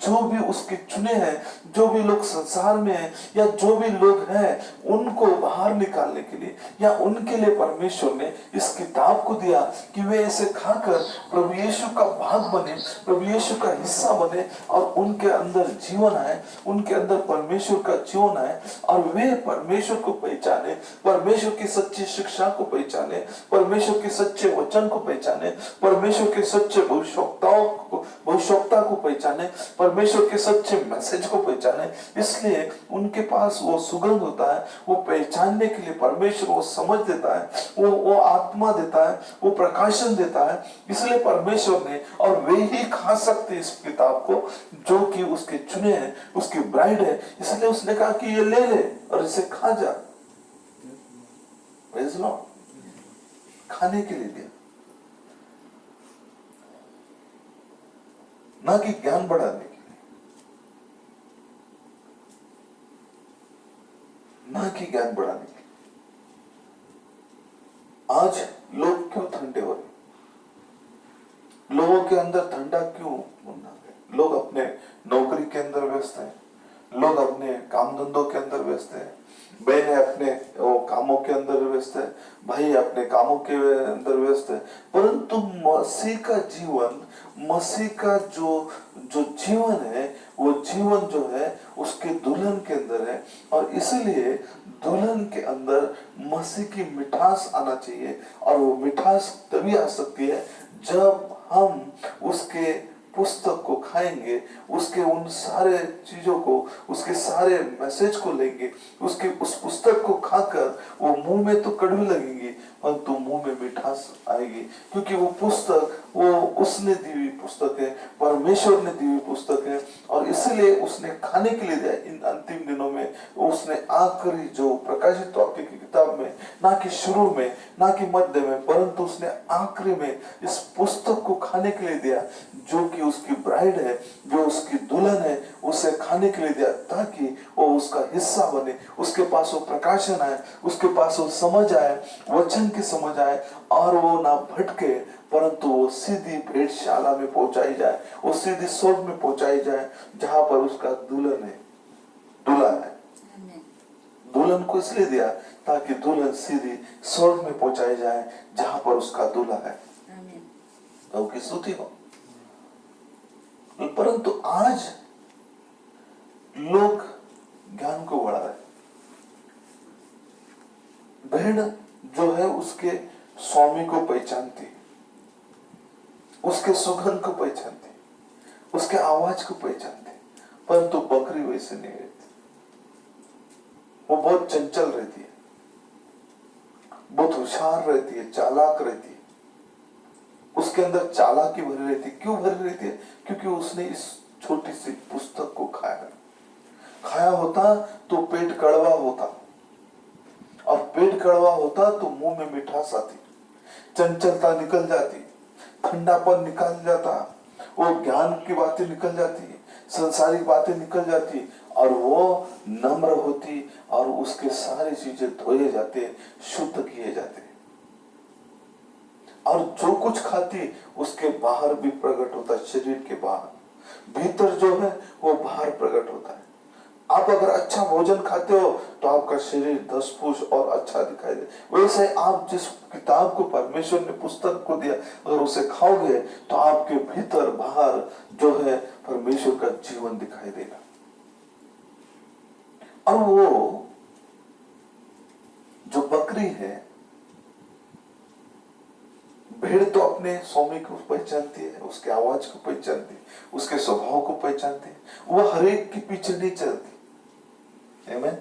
जो भी उसके चुने हैं, जो भी लोग संसार में हैं, या जो भी लोग हैं, उनको बाहर निकालने के लिए, या उनके लिए परमेश्वर ने इस किताब को दिया कि वे इसे खाकर प्रभु यीशु का भाग बने, प्रभु यीशु का हिस्सा बने, और उनके अंदर जीवन आए, उनके अंदर परमेश्वर का जीवन आए, और वे परमेश्वर को पहचाने, परमेश्वर की सच्ची शिक्षा को पहचाने, परमेश्वर के सच्चे वचन को पहचाने, परमेश्वर के सच्चे भविष्यवक्ता को पहचाने, परमेश्वर के सच्चे मैसेज को पहचाने। इसलिए उनके पास वो सुगंध होता है, वो पहचानने के लिए परमेश्वर वो समझ देता है, वो आत्मा देता है, वो प्रकाशन देता है। इसलिए परमेश्वर ने, और वे ही खा सकते इस किताब को जो कि उसके चुने हैं, उसकी ब्राइड है। इसलिए उसने कहा कि ये ले ले और इसे खा जा। खाने के लिए दिया, ना कि ज्ञान बढ़ाने के लिए, ना कि ज्ञान बढ़ाने के लिए। आज लोग क्यों ठंडे हो रहे? लोगों के अंदर ठंडा क्यों? लोग अपने नौकरी के अंदर व्यस्त हैं, लोग अपने काम धंधों के अंदर व्यस्त है, बहनें अपने वो कामों के अंदर व्यस्त है, भाई अपने कामों के अंदर व्यस्त है, परंतु मसीह का जीवन, मसीह का जो जो जीवन है, वो जीवन जो है उसके दुल्हन के अंदर है। और इसलिए दुल्हन के अंदर मसीह की मिठास आना चाहिए, और वो मिठास तभी आ सकती है जब हम उसके पुस्तक को खाएंगे, उसके उन सारे चीजों को, उसके सारे मैसेज को लेंगे, उसके उस पुस्तक को खाकर वो मुंह में तो कड़वी लगेंगी परंतु मुंह में मिठास आएगी, क्योंकि वो पुस्तक वो उसने दी हुई पुस्तक है, परमेश्वर ने दी हुई पुस्तक है। और इसलिए उसने खाने के लिए दिया। इन अंतिम दिनों में उसने आखिरी जो प्रकाशित वाक्य की किताब में, ना कि शुरू में, ना कि मध्य में, परंतु उसने आखिरी में इस पुस्तक को खाने के लिए दिया, जो कि उसकी ब्राइड है, जो उसकी दुल्हन है, उसे खाने के लिए दिया ताकि वो उसका हिस्सा बने, उसके पास वो प्रकाशन आए, उसके पास वो समझ आए, वचन की समझ आए, और वो ना भटके परंतु वो सीधी भेड़शाला में पहुंचाई जाए, वो सीधी स्वर्ग में पहुंचाई जाए जहां पर उसका दुल्हन है, दूल्हा है। दुल्हन को इसलिए दिया ताकि दुल्हन सीधी स्वर्ग में पहुंचाई जाए जहां पर उसका दूल्हा है। तो की स्तुति हो। परंतु आज लोग ज्ञान को बढ़ा रहे। भेड़ जो है उसके स्वामी को पहचानती, उसके सुगंध को पहचानती, उसके आवाज को पहचानती, परंतु बकरी वैसे नहीं रहती। वो बहुत चंचल रहती है, बहुत होशियार रहती है, चालाक रहती है, उसके अंदर चालाकी भरी रहती है। क्यों भरी रहती है? क्योंकि उसने इस छोटी सी पुस्तक को खाया होता तो पेट कड़वा होता, और पेट कड़वा होता तो मुंह में मिठास आती, चंचलता निकल जाती, ठंडापन निकल जाता, वो ज्ञान की बातें निकल जाती, संसारिक बातें निकल जाती, और वो नम्र होती, और उसके सारी चीजें धोए जाते, शुद्ध किए जाते, और जो कुछ खाती उसके बाहर भी प्रकट होता, शरीर के बाहर, भीतर जो है वो बाहर प्रकट होता है। आप अगर अच्छा भोजन खाते हो तो आपका शरीर 10 फुट और अच्छा दिखाई दे। वैसे आप जिस किताब को परमेश्वर ने पुस्तक को दिया, अगर उसे खाओगे तो आपके भीतर बाहर जो है परमेश्वर का जीवन दिखाई देगा। और वो जो बकरी है, भेड़ तो अपने स्वामी को पहचानती है, उसके आवाज को पहचानती है, उसके स्वभाव को पहचानती है, वो हर एक के पीछे नहीं चलती। आमीन।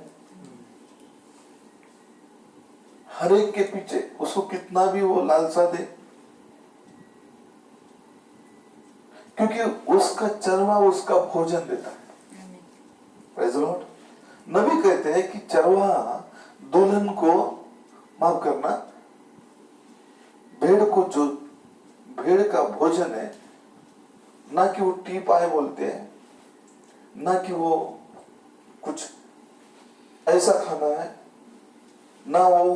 हर एक के पीछे, उसको कितना भी वो लालसा दे, क्योंकि उसका चरवा उसका भोजन देता है। Praise the Lord. नबी कहते हैं कि चरवा दुल्हन को, माफ करना, भेड़ को, जो भेड़ का भोजन है, ना कि वो टी पाए बोलते हैं, ना कि वो कुछ ऐसा खाना है, ना वो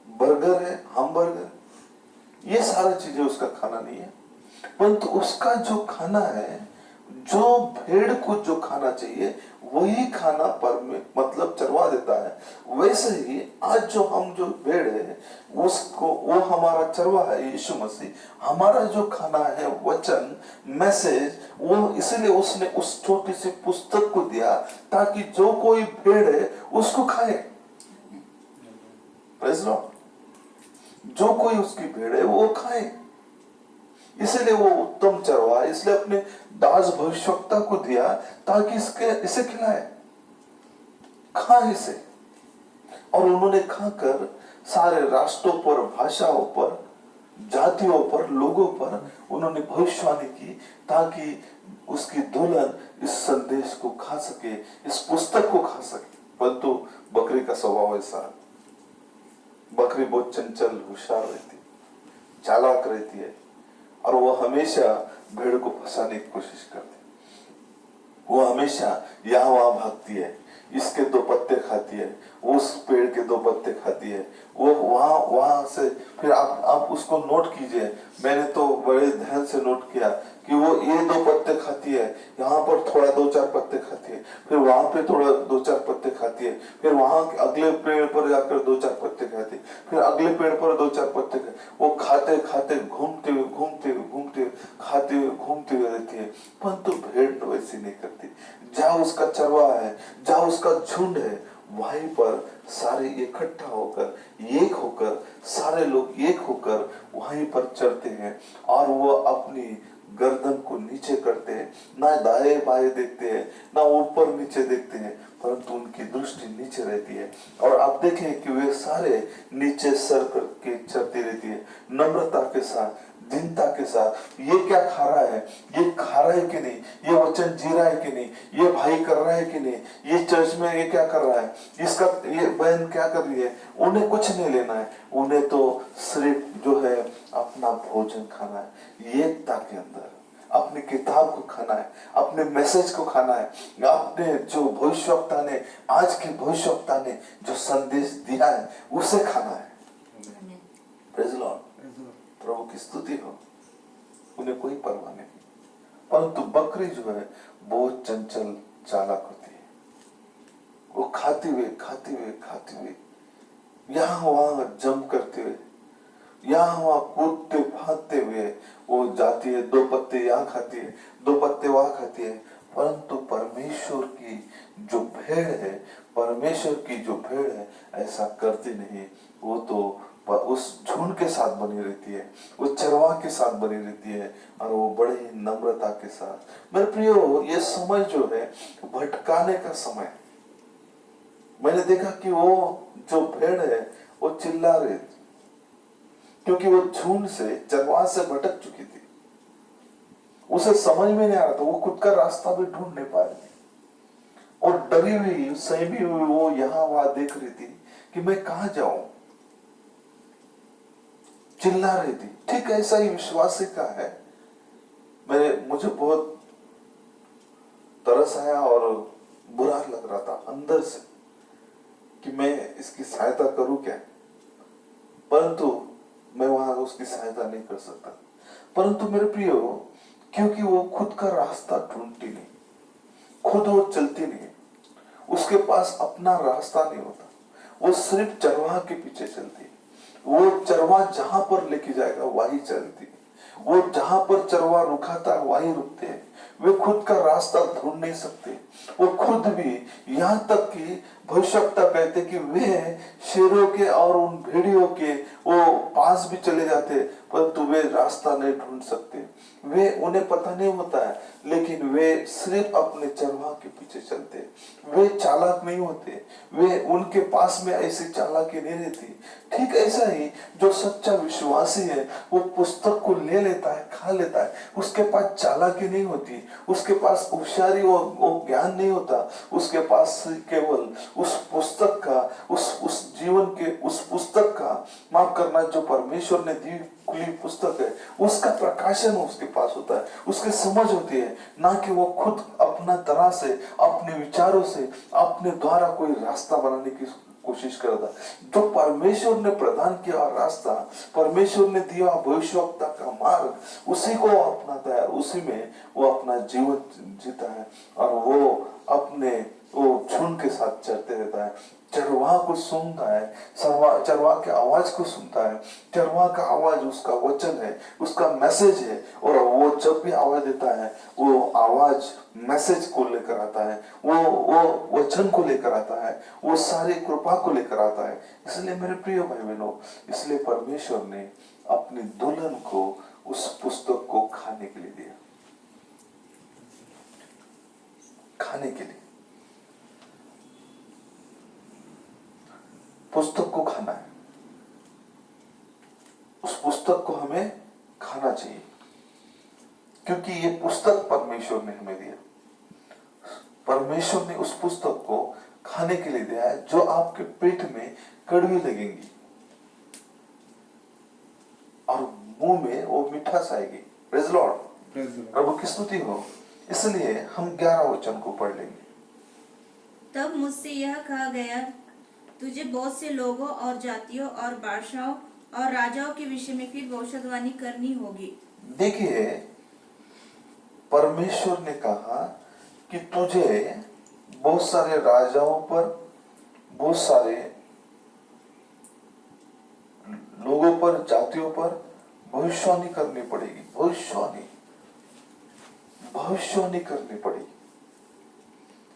बर्गर है, हमबर्गर, ये सारा चीजें उसका खाना नहीं है, परंतु उसका जो खाना है, जो भेड़ को जो खाना चाहिए वही खाना मतलब चरवा देता है। वैसे ही आज जो हम जो भेड़ है उसको, वो हमारा चरवा है यीशु मसीह। हमारा जो खाना है वचन, मैसेज, वो इसलिए उसने उस छोटी सी पुस्तक को दिया ताकि जो कोई भेड़ है उसको खाए। Praise Lord. जो कोई उसकी भेड़ है वो खाए, इसलिए वो उत्तम चरवा, इसलिए अपने दास भविष्यवक्ता को दिया ताकि इसे खिलाए, खा इसे। और उन्होंने खाकर सारे राष्ट्रों पर, भाषाओं पर, जातियों पर, लोगों पर उन्होंने भविष्यवाणी की ताकि उसकी दुल्हन इस संदेश को खा सके, इस पुस्तक को खा सके। परंतु बकरी का स्वभाव ऐसा, बकरी बहुत चंचल, होशियार रहती, चालाक रहती है, और वो हमेशा भेड़ को फंसाने की कोशिश करती है। वो हमेशा यहाँ वहां भागती है, इसके 2 पत्ते खाती है, उस पेड़ के 2 पत्ते खाती है, वो वहां से फिर आप उसको नोट कीजिए। मैंने तो बड़े ध्यान से नोट किया कि वो ये 2 पत्ते खाती है, यहाँ पर थोड़ा 2-4 पत्ते खाती है, फिर वहां पे थोड़ा 2-4 पत्ते खाती है, फिर वहां के अगले पेड़ पर जाकर 2-4 पत्ते खाती है, फिर अगले पेड़ पर 2-4 पत्ते वो खाते खाते घूमते हुए खाते हुए घूमते हुए रहती है। परंतु भेड़ तो वैसी नहीं करती। जहाँ उसका चरवाहा है, जहाँ उसका झुंड है, वहीं पर सारे इकट्ठा होकर, एक होकर, सारे लोग एक होकर वहीं पर चढ़ते हैं और वो अपनी गर्दन को नीचे करते हैं, ना दाएं बाएं देखते हैं, ना ऊपर नीचे देखते हैं, परंतु उनकी दृष्टि नीचे रहती है। और आप देखें कि वे सारे नीचे सर करके चलती रहती है, नम्रता के साथ, दीनता के साथ। ये क्या खा रहा है, ये खा रहा है कि नहीं, ये वचन जी रहा है कि नहीं, ये भाई कर रहा है कि नहीं, ये चर्च में ये क्या कर रहा है, इसका ये बहन क्या कर रही है, उन्हें कुछ नहीं लेना है। उन्हें तो सिर्फ जो है अपना भोजन खाना है, एकता के अंदर अपनी किताब को खाना है, अपने मैसेज को खाना है, अपने जो भविष्यवक्ता ने, आज के भविष्यवक्ता ने जो संदेश दिया है उसे खाना है। प्रेज़ लॉर्ड, प्रभु की स्तुति हो। उन्हें कोई परवाह नहीं। परंतु बकरी जो है बहुत चंचल चालाक होती है। वो खाते हुए यहाँ वहां जंप करते हुए, यहाँ वहां कूदते फांदते हुए वो जाती है। 2 पत्ते यहाँ खाती है, 2 पत्ते वहां खाती है। परंतु परमेश्वर की जो भेड़ है ऐसा करती नहीं। वो तो उस झुंड के साथ बनी रहती है, वो चरवाह के साथ बनी रहती है, और वो बड़े ही नम्रता के साथ। मेरे प्रियो, ये समय जो है भटकाने का समय। मैंने देखा कि वो जो भेड़ है वो चिल्ला रही थी, क्योंकि वो झुंड से, चरवाह से भटक चुकी थी। उसे समझ में नहीं आ रहा था, वो खुद का रास्ता भी ढूंढ नहीं पा रही थी, और डरी हुई, सहमी हुई वो यहाँ वहां देख रही थी कि मैं कहां जाऊं। चिल्ला रही थी। ठीक ऐसा ही विश्वासी का है। मुझे बहुत तरस आया और बुरा लग रहा था अंदर से कि मैं इसकी सहायता करूं क्या, परंतु मैं वहां उसकी सहायता नहीं कर सकता। परंतु मेरे प्रियो, क्योंकि वो खुद का रास्ता ढूंढती नहीं, खुद वो चलती नहीं, उसके पास अपना रास्ता नहीं होता, वो सिर्फ चरवाह के पीछे चलती। वो चरवाह जहां पर लेके जाएगा वहीं चलती। वो जहां पर चरवाह रुकाता है वहीं रुकते हैं। वे खुद का रास्ता ढूंढ नहीं सकते। वो खुद भी, यहाँ तक कि भविष्यवक्ता कहते कि वे शेरों के और उन भेड़ियों के वो पास भी चले जाते, परंतु वे रास्ता नहीं ढूंढ सकते। वे, उन्हें पता नहीं होता है, लेकिन वे सिर्फ अपने चरवाह के पीछे चलते। वे चालाक नहीं होते, वे, उनके पास में ऐसी चालाकी नहीं रहती। ठीक ऐसा ही जो सच्चा विश्वासी है, वो पुस्तक को ले लेता है, खा लेता है, उसके पास चालाकी नहीं होती, उसके पास होशियारी और ज्ञान नहीं होता, उसके पास केवल उस पुस्तक का, उस जीवन के उस पुस्तक का, माफ करना, जो परमेश्वर ने दी खुली पुस्तक है, उसका प्रकाशन उसके पास होता है, उसकी समझ होती है, ना कि वो खुद अपना तरह से, अपने विचारों से, अपने द्वारा कोई रास्ता बनाने की कोशिश करता। जो परमेश्वर ने प्रदान किया रास्ता, परमेश्वर ने दिया भविष्यवक्ता का मार्ग, उसी को अपनाता है, उसी में वो अपना जीवन जीता है, और वो अपने वो झुंड के साथ चलते रहता है। चरवाह को सुनता है, चरवाह के आवाज को सुनता है। चरवाह का आवाज उसका वचन है, उसका मैसेज है, और वो जब भी आवाज देता है, वो आवाज मैसेज को लेकर आता है, वो वचन को लेकर आता है, वो सारी कृपा को लेकर आता है। इसलिए मेरे प्रिय भाई बहनों, इसलिए परमेश्वर ने अपनी दुल्हन को उस पुस्तक को खाने के लिए दिया, खाने के लिए। पुस्तक को खाना है, उस पुस्तक को हमें खाना चाहिए, क्योंकि ये पुस्तक परमेश्वर ने हमें दिया। परमेश्वर ने उस पुस्तक को खाने के लिए दिया है, जो आपके पेट में कड़वी लगेंगी और मुंह में वो मिठास आएगी। प्रेज़ लॉर्ड, प्रभु की स्तुति हो। इसलिए हम 11 वचन को पढ़ लेंगे। तब मुझसे यह कहा गया, तुझे बहुत से लोगों और जातियों और बादशाहों और राजाओं के विषय में फिर भविष्यवाणी करनी होगी। देखिए, परमेश्वर ने कहा कि तुझे बहुत सारे राजाओं पर, बहुत सारे लोगों पर, जातियों पर भविष्यवाणी करनी पड़ेगी। भविष्यवाणी करनी पड़ेगी,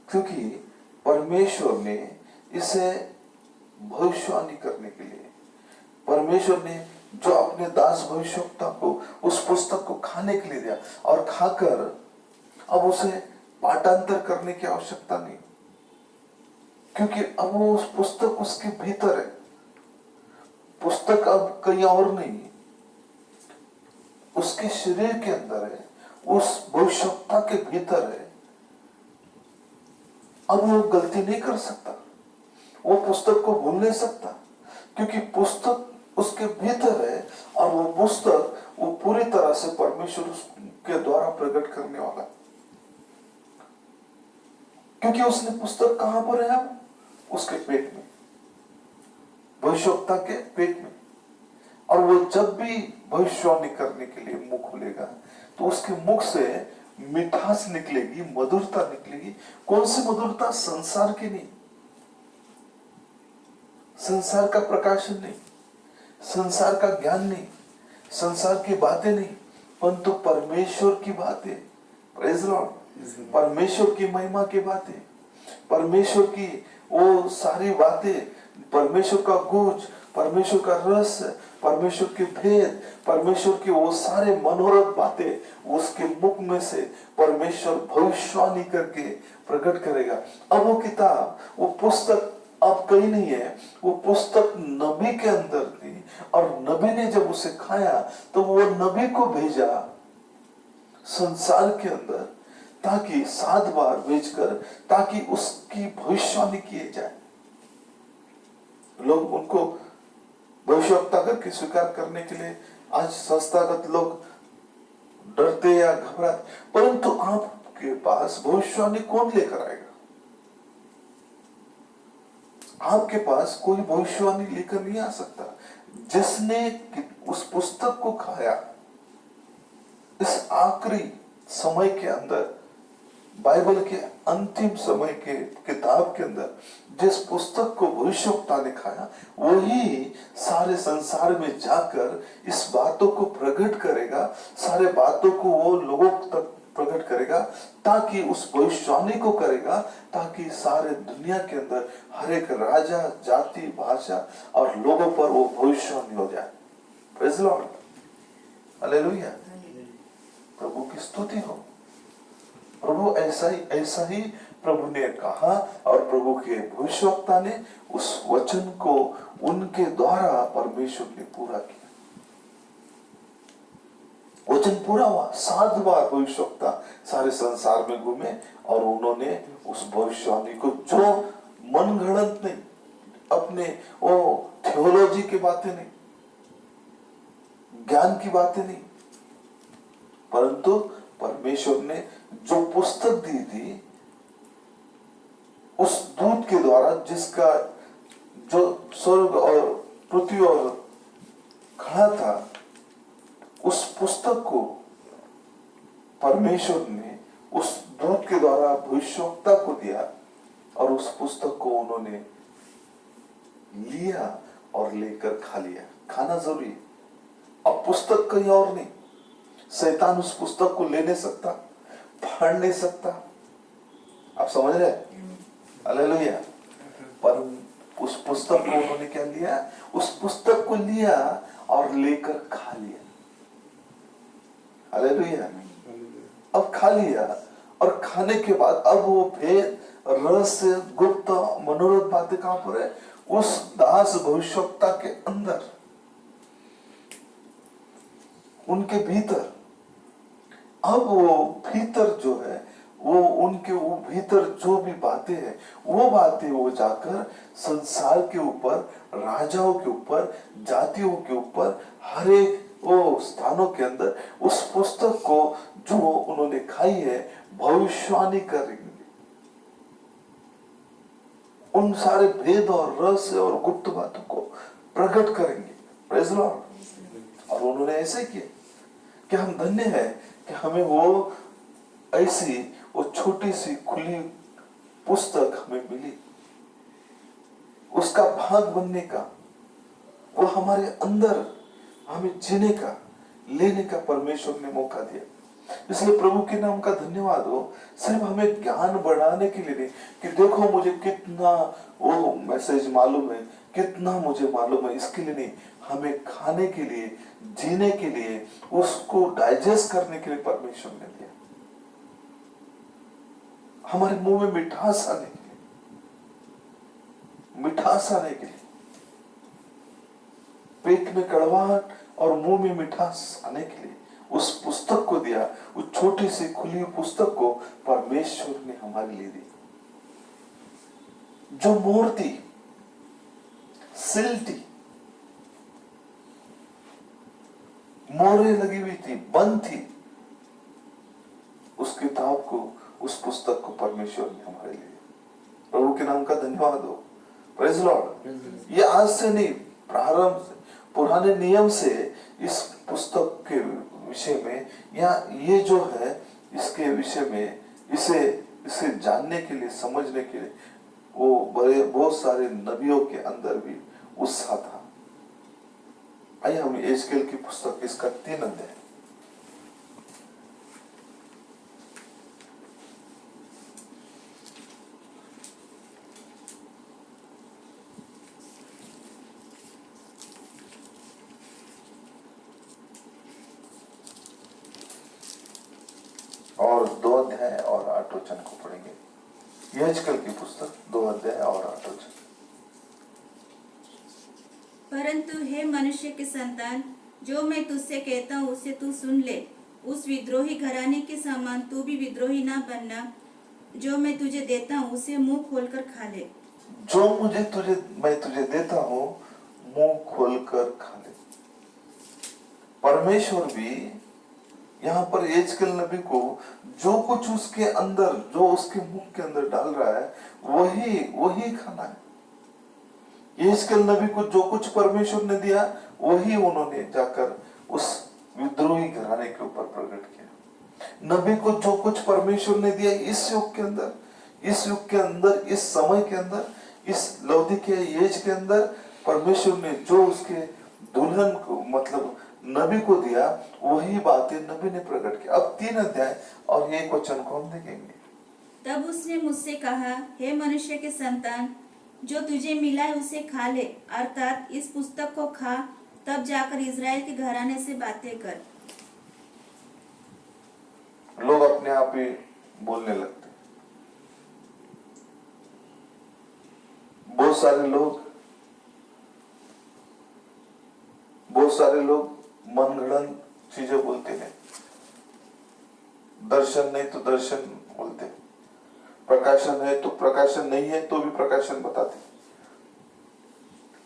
क्योंकि परमेश्वर ने इसे भविष्यवाणी करने के लिए, परमेश्वर ने जो अपने दास भविष्यवक्ता को उस पुस्तक को खाने के लिए दिया, और खाकर अब उसे पाठांतर करने की आवश्यकता नहीं, क्योंकि अब वो उस पुस्तक उसके भीतर है। पुस्तक अब कहीं और नहीं, उसके शरीर के अंदर है, उस भविष्यवक्ता के भीतर है। अब वो गलती नहीं कर सकता, वो पुस्तक को भूल नहीं सकता, क्योंकि पुस्तक उसके भीतर है, और वो पुस्तक वो पूरी तरह से परमेश्वर के द्वारा प्रकट करने वाला, क्योंकि उसने पुस्तक कहां पर है? अब उसके पेट में, भविष्यवक्ता के पेट में। और वो जब भी भविष्यवाणी करने के लिए मुख खुलेगा तो उसके मुख से मिठास निकलेगी, मधुरता निकलेगी। कौन सी मधुरता? संसार की नहीं, संसार का प्रकाशन नहीं, संसार का ज्ञान नहीं, संसार की बातें नहीं, परंतु परमेश्वर की बातें। Praise Lord. परमेश्वर की महिमा की बातें, परमेश्वर की वो सारी बातें, परमेश्वर का गुज, परमेश्वर का रस, परमेश्वर के भेद, परमेश्वर की वो सारे मनोरथ बातें उसके मुख में से परमेश्वर भविष्यवाणी करके प्रकट करेगा। अब वो किताब, वो पुस्तक अब कहीं नहीं है, वो पुस्तक नबी के अंदर थी, और नबी ने जब उसे खाया तो वो नबी को भेजा संसार के अंदर, ताकि 7 बार भेजकर, ताकि उसकी भविष्यवाणी की जाए। लोग उनको भविष्यवक्ता करके स्वीकार करने के लिए आज संस्थागत लोग डरते या घबराते, परंतु आपके पास भविष्यवाणी कौन लेकर आएगा? आपके पास कोई भविष्यवाणी लेकर नहीं आ सकता। जिसने उस पुस्तक को खाया, इस आखिरी समय के अंदर, बाइबल के अंतिम समय के किताब के अंदर जिस पुस्तक को भविष्यवक्ता ने खाया, वही सारे संसार में जाकर इस बातों को प्रकट करेगा, सारे बातों को वो लोगों तक प्रकट करेगा, ताकि उस भविष्यवाणी को करेगा, ताकि सारे दुनिया के अंदर हर एक राजा, जाति, भाषा और लोगों पर वो भविष्यवाणी हो जाए। Praise Lord, hallelujah. प्रभु की स्तुति हो। प्रभु ऐसा ही प्रभु ने कहा, और प्रभु के भविष्यवक्ता ने उस वचन को उनके द्वारा परमेश्वर ने पूरा किया। वचन पूरा हुआ। 7 बार भविष्यवक्ता सारे संसार में घूमे, और उन्होंने उस भविष्यवाणी को, जो मनगढ़ंत नहीं, अपने वो थियोलॉजी की बातें नहीं, ज्ञान की बातें नहीं, परंतु परमेश्वर ने जो पुस्तक दी थी उस दूत के द्वारा, जिसका जो स्वर्ग और पृथ्वी और खड़ा था, उस पुस्तक को परमेश्वर ने उस दूत के द्वारा भविष्यवक्ता को दिया, और उस पुस्तक को उन्होंने लिया और लेकर खा लिया। खाना जरूरी है। अब पुस्तक कहीं और नहीं, शैतान उस पुस्तक को ले नहीं सकता, फाड़ नहीं सकता। आप समझ रहे? हालेलुया। पर उस पुस्तक को उन्होंने क्या लिया? उस पुस्तक को लिया और लेकर खा लिया। हालेलुया। अब खा लिया, और खाने के बाद अब वो भेद, रहस्य, गुप्त, मनोरथ बातें कहां पर है? उस दास भविष्यवक्ता के अंदर, उनके भीतर। अब वो भीतर जो है, वो उनके वो भीतर जो भी बातें हैं, वो बातें वो जाकर संसार के ऊपर, राजाओं के ऊपर, जातियों के ऊपर, हर एक वो स्थानों के अंदर उस पुस्तक को जो उन्होंने खाई है भविष्यवाणी करेंगे। उन सारे भेद और रहस्य और गुप्त बातों को प्रकट करेंगे। Praise Lord. और उन्होंने ऐसे किया कि हम धन्य है कि हमें वो ऐसी वो छोटी सी खुली पुस्तक हमें मिली, उसका भाग बनने का, वो हमारे अंदर हमें जीने का, लेने का परमेश्वर ने मौका दिया। इसलिए प्रभु के नाम का धन्यवाद हो। सिर्फ हमें ज्ञान बढ़ाने के लिए नहीं कि देखो मुझे कितना वो मैसेज मालूम है, कितना मुझे मालूम है, इसके लिए नहीं, हमें खाने के लिए, जीने के लिए, उसको डाइजेस्ट करने के लिए परमेश्वर ने दिया। हमारे मुंह में मिठास आने के लिए, मिठास आने के लिए, पेट में कड़वाहट और मुंह में मिठास आने के लिए उस पुस्तक को दिया। उस छोटी सी खुली पुस्तक को परमेश्वर ने हमारे लिए दी, जो मूर्ति सील थी, मोहरें लगी हुई थी, बंद थी, उस किताब को, उस पुस्तक को परमेश्वर ने हमारे लिए दिया। प्रभु के नाम का धन्यवाद हो। Praise Lord. ये आज से नहीं, प्रारंभ से, पुराने नियम से इस पुस्तक के विषय में, या ये जो है इसके विषय में, इसे जानने के लिए, समझने के लिए वो बहुत सारे नबियों के अंदर भी उत्साह था। आइए हम एजकेल की पुस्तक, इसका 3 अध्याय। और 2 अध्याय और 8 वचन को पढ़ेंगे। एजकेल की पुस्तक 2 अध्याय और 8 वचन। परंतु हे मनुष्य के संतान, जो मैं तुझसे कहता हूँ उसे तू सुन ले। उस विद्रोही घराने के समान तू भी विद्रोही ना बनना। जो मैं तुझे देता हूँ उसे मुंह खोलकर खा ले। जो मैं तुझे देता हूँ, मुंह खोलकर खा ले। परमेश्वर भी यहाँ पर एजकेल नबी को जो कुछ उसके अंदर, जो उसके मुख के अंदर डाल रहा है, वही खाना है। एजकेल नबी को जो कुछ परमेश्वर ने दिया, वही उन्होंने जाकर उस विद्रोही घराने के ऊपर प्रकट किया। नबी को जो कुछ परमेश्वर ने दिया इस युग के अंदर, इस समय के अंदर, इस लौदीकिया एज के अंदर, परमेश्वर ने जो उसके दुल्हन को, मतलब नबी को दिया, वही बातें नबी ने प्रकट की। अब 3 अध्याय और 1 वचन को हम देखेंगे। तब उसने मुझसे कहा, हे मनुष्य के संतान, जो तुझे मिला है उसे खा ले, अर्थात इस पुस्तक को खा, तब जाकर इजराइल के घराने से बातें कर। लोग अपने आप ही बोलने लगते। बहुत सारे लोग मनगढ़ंत चीजें बोलते हैं। दर्शन नहीं तो दर्शन बोलते, प्रकाशन है तो प्रकाशन, नहीं है तो भी प्रकाशन बताते।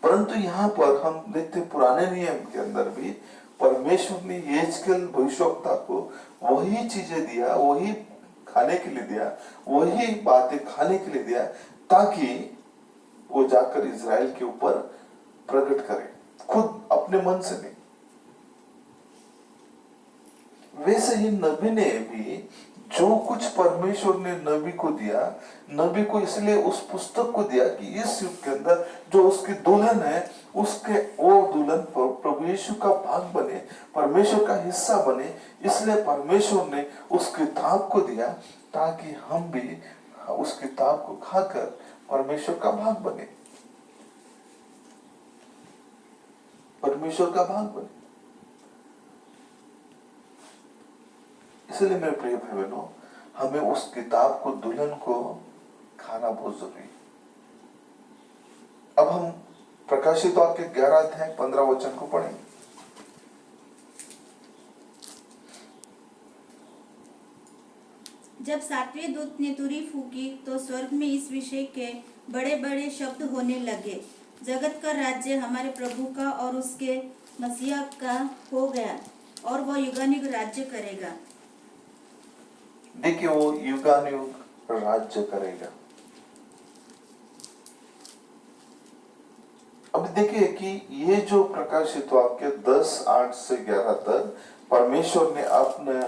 परंतु यहाँ पर हम देखते पुराने नियम के अंदर भी परमेश्वर ने एजकेल भविष्यवक्ता को वही चीजें दिया, वही खाने के लिए दिया, वही बातें खाने के लिए दिया, ताकि वो जाकर इजराइल के ऊपर प्रकट करे, खुद अपने मन से नहीं। वैसे ही नबी ने भी जो कुछ परमेश्वर ने नबी को दिया, नबी को इसलिए उस पुस्तक को दिया कि इस युग के अंदर जो उसकी दुल्हन है, वो दुल्हन प्रभु यीशु का भाग बने, परमेश्वर का हिस्सा बने। इसलिए परमेश्वर ने उस किताब को दिया, ताकि हम भी उस किताब को खाकर परमेश्वर का भाग बने, परमेश्वर का भाग बने। इसलिए मेरे प्रिय भाई बहनों, हमें उस किताब को, दुल्हन को खाना बहुत जरूरी है। अब हम प्रकाशित वाक्य 11 अध्याय 15 वचन को पढ़ेंगे। जब 7वें दूत ने तुरी फूकी तो स्वर्ग में इस विषय के बड़े बड़े शब्द होने लगे, जगत का राज्य हमारे प्रभु का और उसके मसीहा का हो गया, और वह युगानुयुग राज्य करेगा। देखिए, वो युगानुयुग राज्य करेगा। अब देखिए कि ये जो प्रकाशित वाक्य 10:8 से 11 तक परमेश्वर ने अपने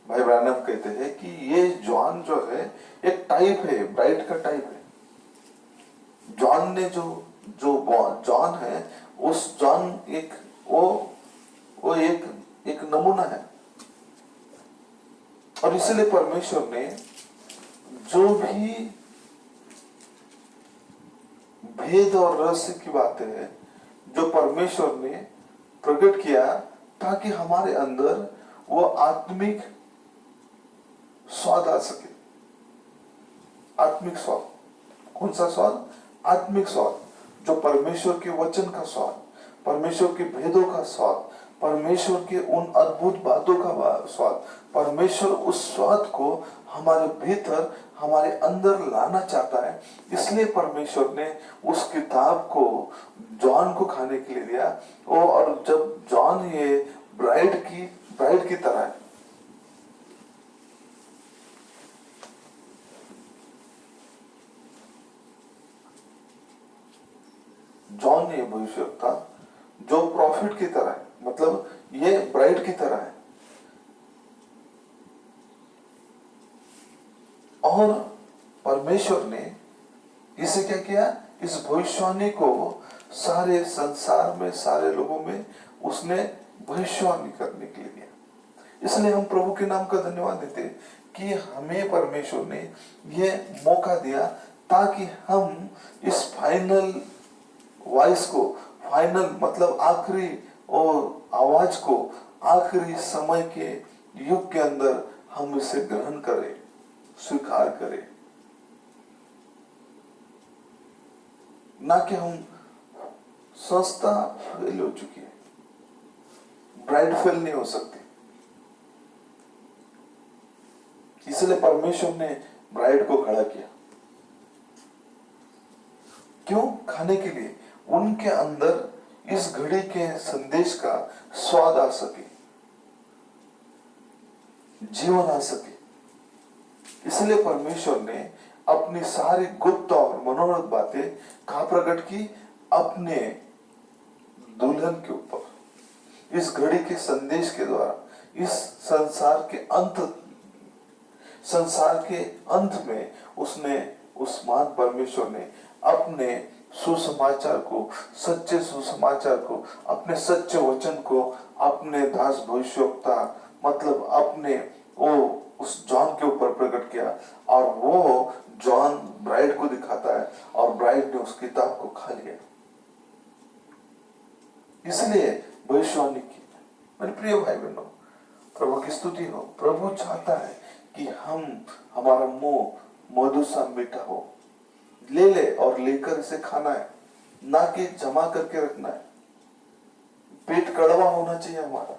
भाई ब्रानम कहते हैं कि ये जॉन जो है एक टाइप है, ब्राइड का टाइप है। जॉन ने जो जॉन है, उस जॉन एक वो एक नमूना है। और इसलिए परमेश्वर ने जो भी भेद और रहस्य की बातें हैं जो परमेश्वर ने प्रकट किया, ताकि हमारे अंदर वो आत्मिक स्वाद आ सके। आत्मिक स्वाद, कौन सा स्वाद? आत्मिक स्वाद, जो परमेश्वर के वचन का स्वाद, परमेश्वर के भेदों का स्वाद, परमेश्वर के उन अद्भुत बातों का स्वाद। परमेश्वर उस स्वाद को हमारे भीतर, हमारे अंदर लाना चाहता है। इसलिए परमेश्वर ने उस किताब को जॉन को खाने के लिए दिया। और जब जॉन ये ब्राइड की तरह है, जॉन ये भविष्यवक्ता जो प्रॉफिट की तरह है, मतलब ये ब्राइड की तरह है। और परमेश्वर ने इसे क्या किया? इस भविष्यवाणी को सारे संसार में, सारे लोगों में उसने भविष्यवाणी करने के लिए दिया। इसलिए हम प्रभु के नाम का धन्यवाद देते कि हमें परमेश्वर ने यह मौका दिया, ताकि हम इस फाइनल वॉइस को, फाइनल मतलब आखिरी और आवाज को, आखिरी समय के युग के अंदर हम इसे ग्रहण करें, स्वीकार करें। ना कि हम संस्था फेल हो चुकी है, ब्राइड फेल नहीं हो सकती। इसलिए परमेश्वर ने ब्राइड को खड़ा किया। क्यों? खाने के लिए, उनके अंदर इस घड़ी के संदेश का स्वाद आ सके, जीवन आ सके। इसलिए परमेश्वर ने अपनी सारी गुप्त और मनोरथ बातें कहां प्रकट की? अपने दुल्हन के ऊपर, इस घड़ी के संदेश के द्वारा। इस संसार के अंत में उसने, उस महान परमेश्वर ने अपने सुसमाचार को, सच्चे सुसमाचार को, अपने सच्चे वचन को अपने दास भविष्यवक्ता, मतलब अपने वो उस जॉन के ऊपर प्रकट किया। और वो जॉन ब्राइड को दिखाता है, और ब्राइड ने उस किताब को खा लिया। इसलिए भविष्यवाणी की। मेरे प्रिय भाई बहनों, प्रभु की स्तुति हो। प्रभु चाहता है कि हमारा मुंह मधु सा मीठा हो। ले और लेकर इसे खाना है, ना कि जमा करके रखना है। पेट कड़वा होना चाहिए हमारा,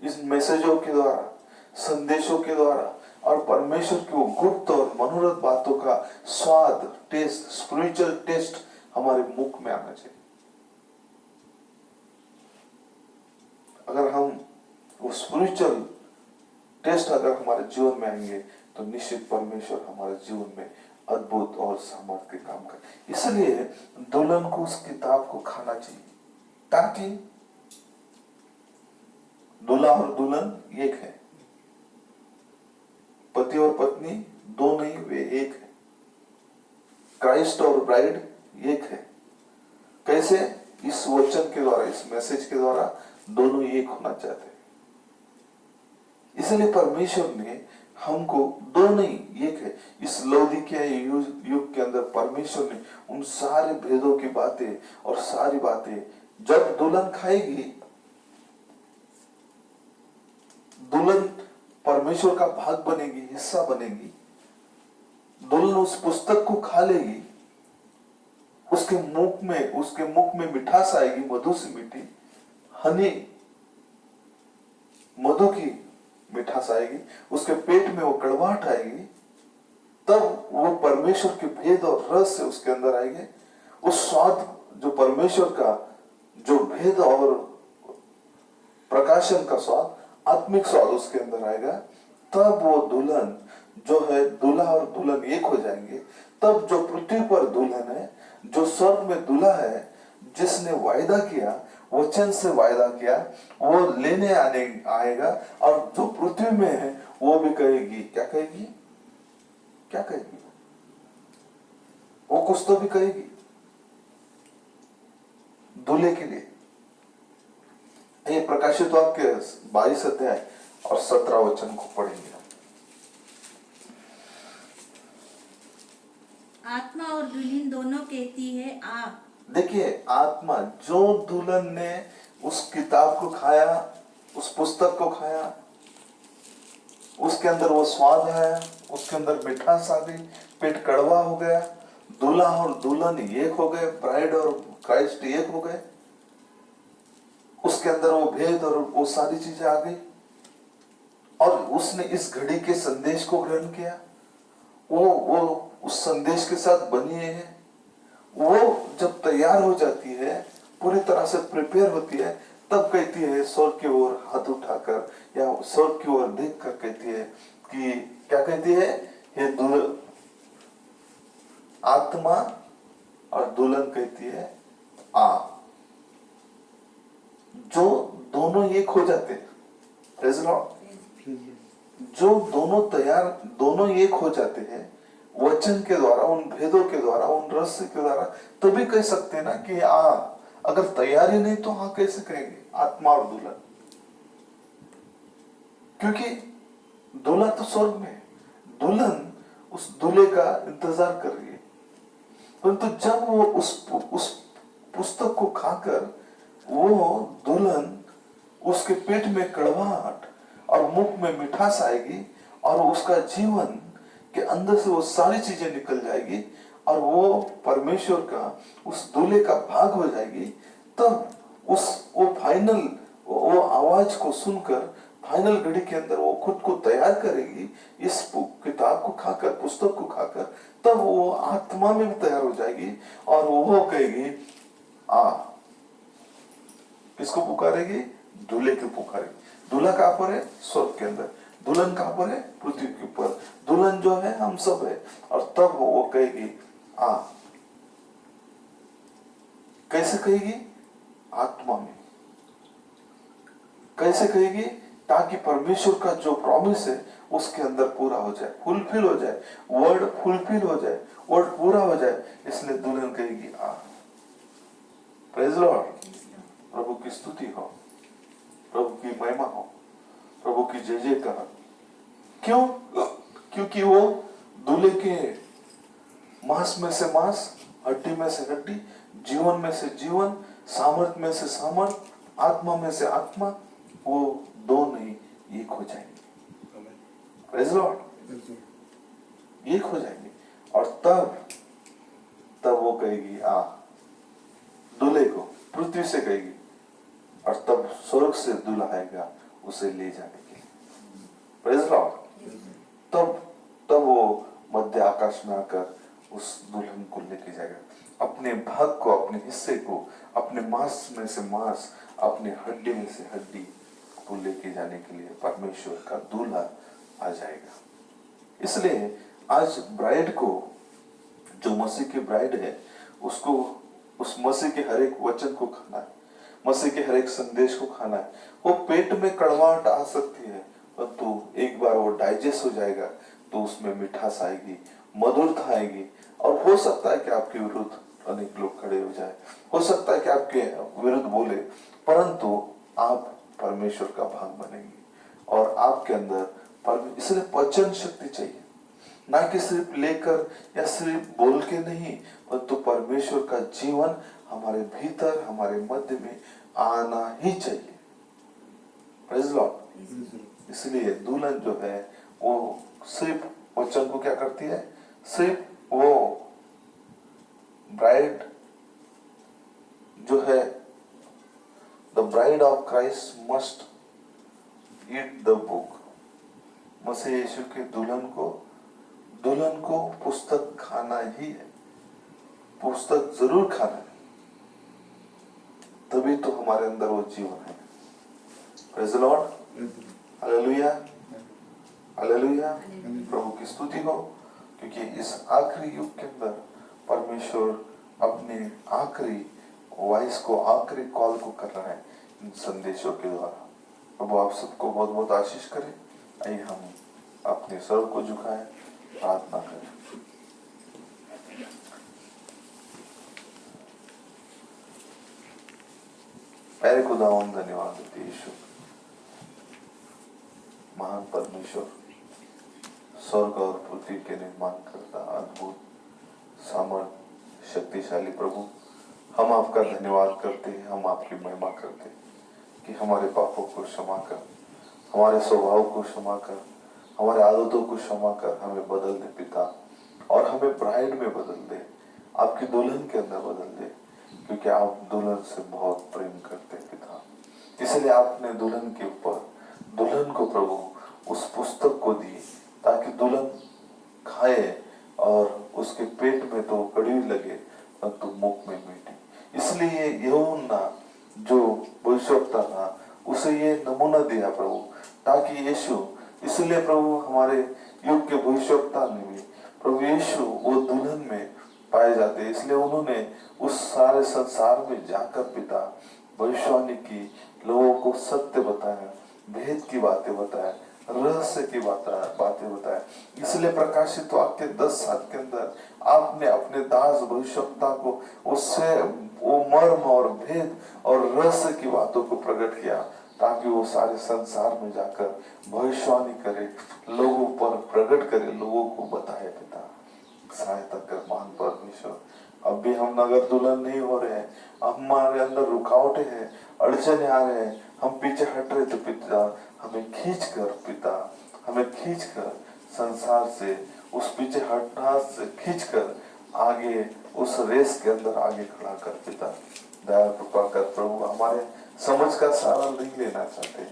इस मैसेजों के द्वारा, संदेशों के द्वारा, और परमेश्वर की वो गुप्त और मनोरथ बातों का स्वाद, टेस्ट, स्पिरिचुअल टेस्ट हमारे मुख में आना चाहिए। अगर हम वो स्पिरिचुअल टेस्ट अगर हमारे जीवन में आएंगे, तो निश्चित परमेश्वर हमारे जीवन में अद्भुत और सामर्थ्य काम करे। इसलिए दुल्हन को उस किताब को खाना चाहिए, ताकि दूल्हा और दुल्हन एक है, पति और पत्नी दो नहीं, वे एक है। क्राइस्ट और ब्राइड एक है। कैसे? इस वचन के द्वारा, इस मैसेज के द्वारा दोनों एक होना चाहते हैं। इसलिए परमेश्वर ने हमको दो नहीं, एक है। इस लौदीकिया युग के अंदर परमेश्वर ने उन सारे भेदों की बातें और सारी बातें जब दुल्हन खाएगी, दुल्हन परमेश्वर का भाग बनेगी, हिस्सा बनेगी। दुल्हन उस पुस्तक को खा लेगी, उसके मुख में मिठास आएगी, मधु से मीठी, हनी, मधु की मिठास आएगी, उसके पेट में वो कड़वाहट आएगी। तब वो परमेश्वर के भेद और रस से उसके अंदर आएंगे। उस स्वाद, जो परमेश्वर का जो भेद और प्रकाशन का स्वाद, आत्मिक स्वाद उसके अंदर आएगा। तब वो दुल्हन जो है, दूल्हा और दुल्हन एक हो जाएंगे। तब जो पृथ्वी पर दुल्हन है, जो स्वर्ग में दूल्हा है, जिसने वायदा किया, वचन से वायदा किया वो लेने आने आएगा, और जो पृथ्वी में है वो भी कहेगी, क्या कहेगी, क्या कहेगी, वो कुछ तो भी कहेगी दूल्हे के लिए। ये प्रकाशित वाक्य 22 अध्याय और 17 वचन को पढ़ेंगे। आत्मा और दुल्हन दोनों कहती है आ। देखिए, आत्मा, जो दुल्हन ने उस किताब को खाया, उस पुस्तक को खाया, उसके अंदर वो स्वाद आया, उसके अंदर मिठास आ गई, पेट कड़वा हो गया, दूल्हा और दुल्हन एक हो गए, ब्राइड और क्राइस्ट एक हो गए, उसके अंदर वो भेद और वो सारी चीजें आ गई, और उसने इस घड़ी के संदेश को ग्रहण किया, वो उस संदेश के साथ बनी है। वो जब तैयार हो जाती है, पूरी तरह से प्रिपेयर होती है, तब कहती है, स्वर्ग की ओर हाथ उठाकर या स्वर्ग की ओर देख कर कहती है कि, क्या कहती है, ये आत्मा और दुल्हन कहती है आ। जो दोनों एक हो जाते हैं, प्रेज़ द लॉर्ड, जो दोनों तैयार, दोनों एक हो जाते हैं वचन के द्वारा, उन भेदों के द्वारा, उन रहस्य के द्वारा, तभी कह सकते हैं ना कि आ। अगर तैयारी नहीं तो हाँ कैसे कहेंगे, आत्मा और दुल्हन, क्योंकि दूल्हा तो स्वर्ग में है, दुल्हन उस दूल्हे का इंतजार कर रही है। परंतु जब वो उस पुस्तक को खाकर वो दुल्हन, उसके पेट में कड़वाहट और मुख में मिठास आएगी, और उसका जीवन के अंदर से वो सारी चीजें निकल जाएगी, और वो परमेश्वर का, उस दूल्हे का भाग हो जाएगी, तब वो फाइनल, वो आवाज को सुनकर फाइनल घड़ी के अंदर वो खुद को तैयार करेगी, इस किताब को खाकर, पुस्तक को खाकर, तब वो आत्मा में भी तैयार हो जाएगी, और वो कहेगी आ। किसको पुकारेगी, दूल्हे को पुकारेगी। दूल्हा कहां पर है, स्वर्ग के अंदर, दुल्हन कहां पर है, पृथ्वी के ऊपर, दुल्हन जो है हम सब है, और तब वो कहेगी आ। कैसे कहेगी, आत्मा में। कैसे कहेगी, ताकि परमेश्वर का जो प्रॉमिस है उसके अंदर पूरा हो जाए, फुलफिल हो जाए, वर्ड फुलफिल हो जाए, वर्ड पूरा हो जाए, इसलिए दुल्हन कहेगी आ। प्रेज़ द लॉर्ड, प्रभु की स्तुति हो, प्रभु की महिमा हो, प्रभु की जय जयकार। क्यों, क्योंकि वो दूल्हे के मांस में से मांस, हड्डी में से हड्डी, जीवन में से जीवन, सामर्थ में से सामर्थ, आत्मा में से आत्मा, वो दो नहीं एक हो जाएंगे। प्रेज़ द लॉर्ड, एक हो जाएंगे, और तब वो कहेगी आ, दूल्हे को पृथ्वी से कहेगी, और तब स्वर्ग से दूल्हा आएगा उसे ले जाने के लिए। प्रेज़ द लॉर्ड, तब वो मध्य आकाश में आकर उस दुल्हन को लेके जाएगा, अपने भाग को, अपने हिस्से को, अपने मांस में से मांस, अपने हड्डी में से हड्डी को लेके जाने के लिए परमेश्वर का दूल्हा आ जाएगा। इसलिए आज ब्राइड को, जो मसीह की ब्राइड है, उसको उस मसीह के हर एक वचन को खाना है, मसीह के हर एक संदेश को खाना है। वो पेट में कड़वाहट आ सकती है, परंतु एक बार वो डाइजेस्ट हो जाएगा तो उसमें मिठास आएगी, मधुरता आएगी, और हो सकता है कि आपके विरुद्ध अनेक लोग खड़े हो जाए, हो सकता है कि आपके विरुद्ध बोले, परंतु आप परमेश्वर का भाग बनेंगे, और आपके अंदर इसलिए वचन शक्ति चाहिए, ना कि सिर्फ लेकर या सिर्फ बोल के नहीं, परंतु परमेश्वर का जीवन हमारे भीतर, हमारे मध्य में आना ही चाहिए। Praise the Lord. इसलिए दुल्हन जो है वो सिर्फ वचन को क्या करती है, सिर्फ वो ब्राइड जो है, the bride of Christ must eat the book. मसीह यीशु के दुल्हन को पुस्तक खाना ही है, पुस्तक जरूर खाना है, तभी तो हमारे अंदर वो जीवन है। Praise the Lord, hallelujah, hallelujah, प्रभु की स्तुति हो, क्योंकि इस आखिरी युग के अंदर परमेश्वर अपने आखिरी वॉइस को, आखिरी कॉल को कर रहा है इन संदेशों के द्वारा। प्रभु आप सबको बहुत बहुत आशीष करें। आइए हम अपने सर को झुकाएं, प्रार्थना करें। प्यारे खुदावंद, धन्यवाद देते यीशु, महान परमेश्वर, स्वर्ग और पृथ्वी के निर्माण करता, अद्भुत सामर्थ शक्तिशाली प्रभु, हम आपका धन्यवाद करते हैं, हम आपकी महिमा करते हैं कि हमारे पापों को क्षमा कर, हमारे स्वभाव को क्षमा कर, हमारे आदतों को क्षमा कर, हमें बदल दे पिता, और हमें ब्राइड में बदल दे, आपकी दुल्हन के अंदर बदल दे, क्योंकि आप दुल्हन से बहुत प्रेम करते हैं पिता। इसलिए आपने दुल्हन के ऊपर, दुल्हन को प्रभु उस पुस्तक को दी ताकि दुल्हन खाए और उसके पेट में तो कड़वी लगे परंतु मुख में मीठी। इसलिए यूहन्ना जो भविष्यवक्ता था उसे ये नमूना दिया प्रभु, ताकि यीशु, इसलिए प्रभु हमारे युग के भविष्यवक्ता ने भी प्रभु यीशु वो दुल्हन में पाए जाते, इसलिए उन्होंने उस सारे संसार में जाकर पिता भविष्यवाणी की, लोगों को सत्य बताया, भेद की बातें बताया, रहस्य की बातें बताया। इसलिए प्रकाशित वाक्य 10 साल के अंदर आपने अपने दास भविष्यवक्ता को उससे वो मर्म और भेद और रहस्य की बातों को प्रकट किया, ताकि वो सारे संसार में जाकर भविष्यवाणी करे, लोगों पर प्रकट करे, लोगों को बताए पिता। सहायता कर महान परमेश्वर। अब भी हम नगर दुल्हन नहीं हो रहे हैं, हमारे अंदर रुकावटें हैं, अड़चने आ रहे हैं, हम पीछे हट रहे, तो पिता हमें खींच कर, पिता हमें खींच कर संसार से, उस पीछे हटना से खींच कर आगे उस रेस के अंदर आगे खड़ा कर पिता। दया कृपा कर प्रभु, हमारे समझ का सहारा नहीं लेना चाहते,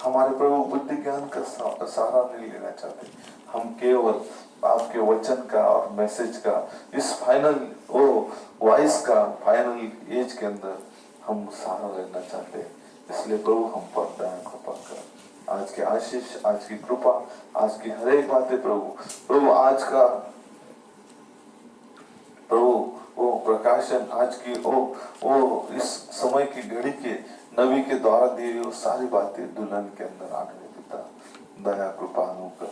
हमारे प्रभु बुद्धि ज्ञान का सहारा नहीं लेना चाहते, हम केवल आपके वचन का और मैसेज का, इस फाइनल वो वॉइस का फाइनल एज के अंदर हम सहारा लेना चाहते हैं। इसलिए प्रभु हम पर दया कृपा कर, आज के आशीष, आज की कृपा, आज की हर एक बातें प्रभु आज का प्रभु वो प्रकाशन, आज की वो इस समय की घड़ी के नबी के द्वारा दी वो सारी बातें दुल्हन के अंदर आ गए पिता। दया कृपा अनुकर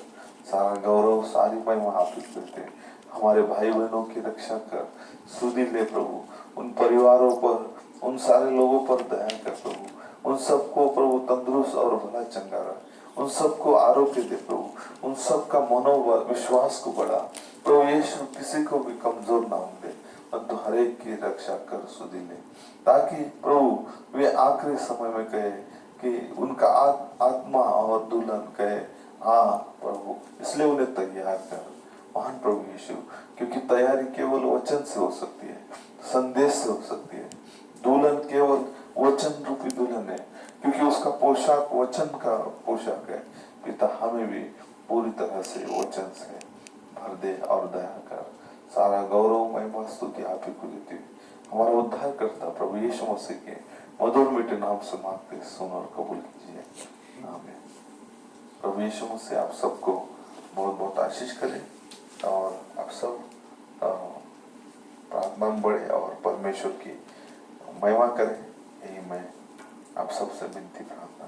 सारा गौरव, सारी महिमा आप ही करते हैं। हमारे भाई बहनों की रक्षा कर, सुधि ले प्रभु, उन परिवारों पर, उन सारे लोगों पर दया कर प्रभु, उन सबको प्रभु तंदुरुस्त और भला चंगा रख, उन सबको आरोग्य दे प्रभु, उन सबका मनोबल, विश्वास को बढ़ा प्रभु यीशु, किसी को भी कमजोर ना होने दे, परंतु हर एक की रक्षा कर, सुधि ले, ताकि प्रभु वे आखिरी समय में कहे कि उनका आत्मा और दुल्हन कहे हाँ प्रभु। इसलिए उन्हें तैयार कर महान प्रभु यीशु, क्योंकि तैयारी केवल वचन से हो सकती है, संदेश से हो सकती है। दुल्हन केवल वचन रूपी दुल्हन है, क्योंकि उसका पोशाक वचन का पोशाक है। पिता हमें भी पूरी तरह से वचन से भर दे और दया कर, सारा गौरव महिमा स्तुति आप ही को देती है। हमारा उद्धार करता प्रभु यीशु मसीह के मधुर मीठे नाम से मांगते, सुन और कबूल कीजिए, आमीन। प्रभु यीशु मसीह आप सबको बहुत बहुत आशीष करें और आप सब प्रार्थना में बढ़े और परमेश्वर की महिमा करें, यही मैं आप सबसे विनती प्रार्थना